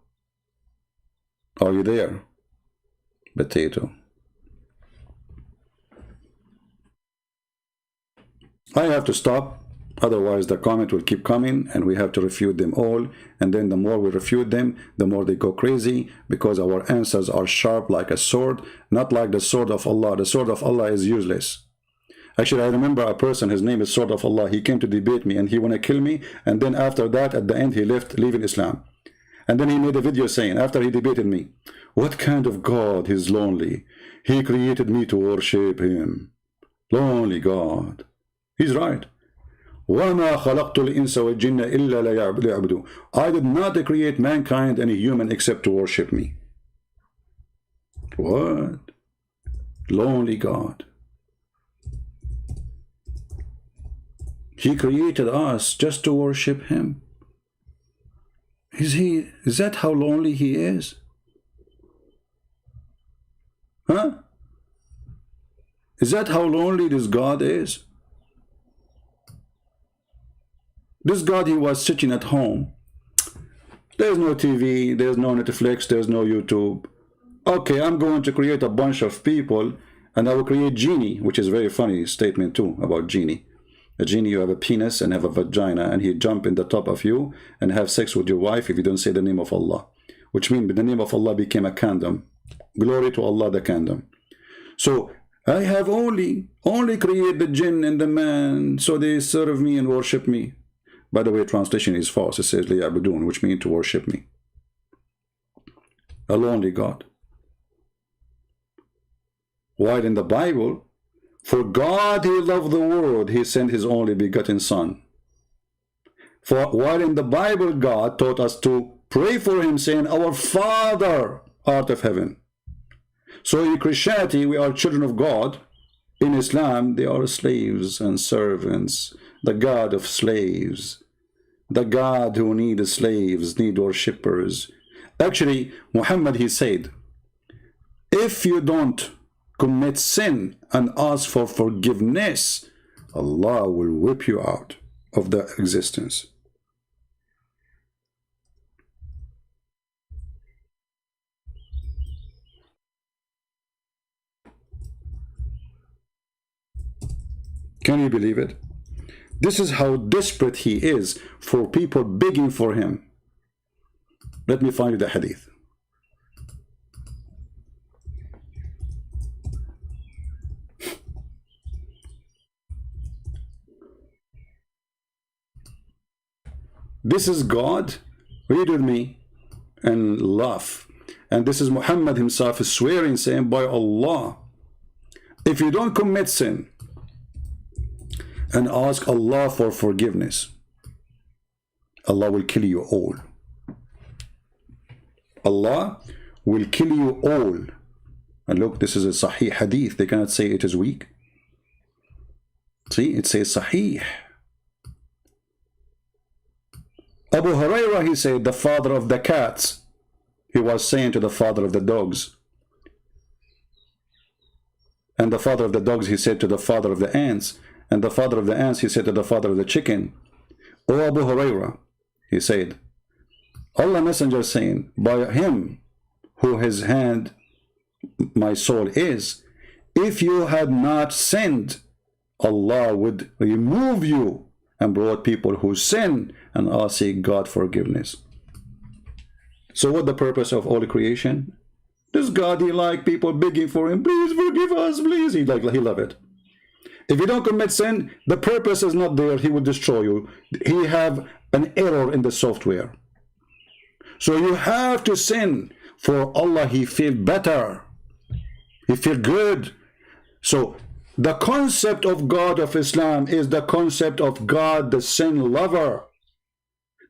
Are you there? Potato. I have to stop, otherwise the comment will keep coming and we have to refute them all, and then the more we refute them, the more they go crazy, because our answers are sharp like a sword, not like the sword of Allah. The sword of Allah is useless. Actually, I remember a person, his name is Sword of Allah, he came to debate me and he want to kill me, and then after that, at the end, he left, leaving Islam. And then he made a video saying, after he debated me, what kind of God is lonely? He created me to worship him. Lonely God. He's right. وَمَا خَلَقْتُ الْإِنسَ وَالْجِنَّ إِلَّا لِيَعْبُدُونِ. I did not create mankind and a human except to worship me. What? Lonely God. He created us just to worship him. Is that how lonely he is? Huh? Is that how lonely this God is? This God, he was sitting at home. There's no TV, there's no Netflix, there's no YouTube. Okay, I'm going to create a bunch of people and I will create genie, which is a very funny statement too about genie. A genie, you have a penis and have a vagina, and he jump in the top of you and have sex with your wife if you don't say the name of Allah. Which means the name of Allah became a condom. Glory to Allah, the condom. So I have only created the jinn and the man, so they serve me and worship me. By the way, translation is false. It says liya'budun, which means to worship me. A lonely God. While in the Bible, for God he loved the world, he sent his only begotten Son. For while in the Bible, God taught us to pray for him, saying, Our Father art of heaven. So in Christianity, we are children of God. In Islam, they are slaves and servants. The God of slaves. The God who needs slaves, need worshippers. Actually, Muhammad, he said, if you don't commit sin and ask for forgiveness, Allah will whip you out of the existence. Can you believe it? This is how desperate he is for people begging for him. Let me find you the hadith. This is God, read with me and laugh. And this is Muhammad himself is swearing, saying, by Allah, if you don't commit sin and ask Allah for forgiveness, Allah will kill you all. Allah will kill you all. And look, this is a Sahih hadith. They cannot say it is weak. See, it says Sahih. Abu Hurairah, he said, the father of the cats, he was saying to the father of the dogs. And the father of the dogs, he said to the father of the ants. And the father of the ants, he said to the father of the chicken. O Abu Hurairah, he said, Allah Messenger saying, by him who his hand my soul is, if you had not sinned, Allah would remove you and brought people who sin and ask God forgiveness. So what the purpose of all creation? This God, he like people begging for him, please forgive us, please. He love it. If you don't commit sin, the purpose is not there. He will destroy you. He have an error in the software. So you have to sin for Allah. He feel better. He feel good. So the concept of God of Islam is the concept of God, the sin lover.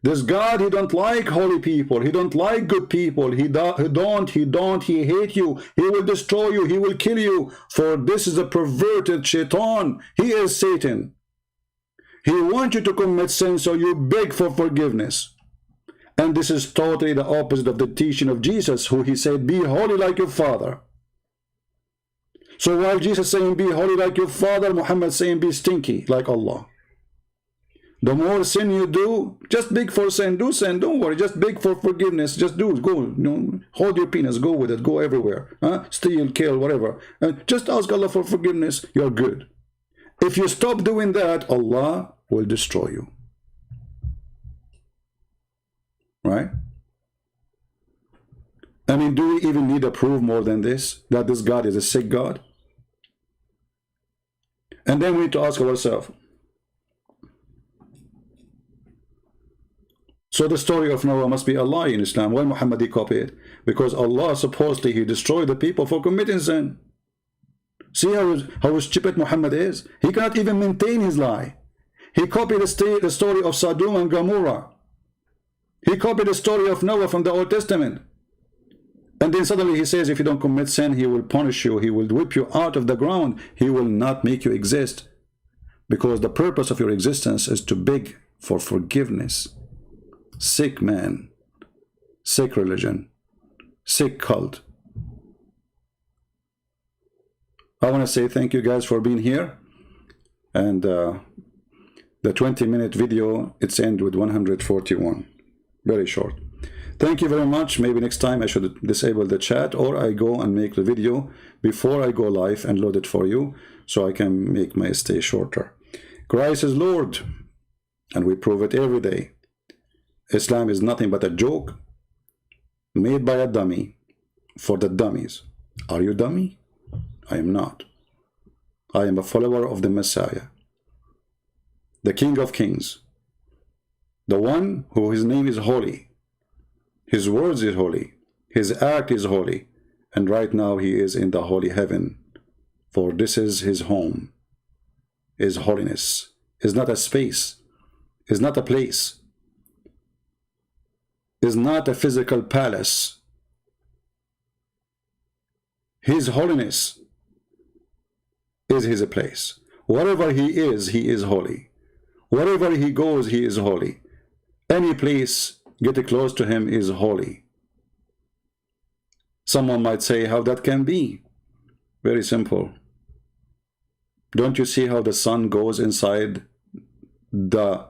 This God, he don't like holy people. He don't like good people. He hate you. He will destroy you. He will kill you. For this is a perverted shaitan. He is Satan. He wants you to commit sin, so you beg for forgiveness. And this is totally the opposite of the teaching of Jesus, who he said, be holy like your Father. So while Jesus saying, be holy like your Father, Muhammad saying, be stinky like Allah. The more sin you do, just beg for sin. Do sin, don't worry. Just beg for forgiveness. Just do it. Go, you know, hold your penis. Go with it. Go everywhere. Steal, kill, whatever. Just ask Allah for forgiveness. You're good. If you stop doing that, Allah will destroy you. Right? I mean, do we even need a proof more than this? That this God is a sick God? And then we need to ask ourselves, so the story of Noah must be a lie in Islam. Why Muhammad he copied it? Because Allah supposedly he destroyed the people for committing sin. See how stupid Muhammad is? He cannot even maintain his lie. He copied the story of Sodom and Gomorrah. He copied the story of Noah from the Old Testament. And then suddenly he says, if you don't commit sin, he will punish you. He will whip you out of the ground. He will not make you exist. Because the purpose of your existence is to beg for forgiveness. Sick man, sick religion, sick cult. I want to say thank you guys for being here. And the 20-minute video, it's end with 141. Very short. Thank you very much. Maybe next time I should disable the chat, or I go and make the video before I go live and load it for you, so I can make my stay shorter. Christ is Lord, and we prove it every day. Islam is nothing but a joke made by a dummy for the dummies. Are you dummy? I am not. I am a follower of the Messiah, the King of Kings, the one who his name is holy, his words is holy, his act is holy, and right now he is in the holy heaven, for this is his home. His holiness is not a space, is not a place, is not a physical palace. His holiness is his place. Wherever he is holy. Wherever he goes, he is holy. Any place getting close to him is holy. Someone might say how that can be. Very simple. Don't you see how the sun goes inside the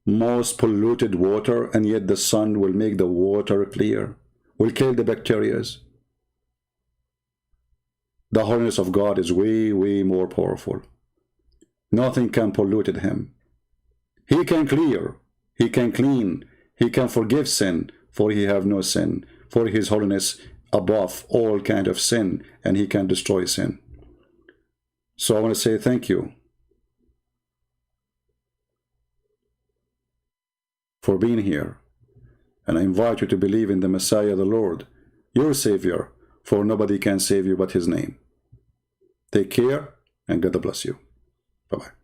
most polluted water, and yet the sun will make the water clear, will kill the bacteria? The holiness of God is way, way more powerful. Nothing can pollute him. He can clear, he can clean, he can forgive sin, for he have no sin, for his holiness above all kind of sin, and he can destroy sin. So I want to say thank you for being here, and I invite you to believe in the Messiah, the Lord, your Savior, for nobody can save you but his name. Take care, and God bless you. Bye-bye.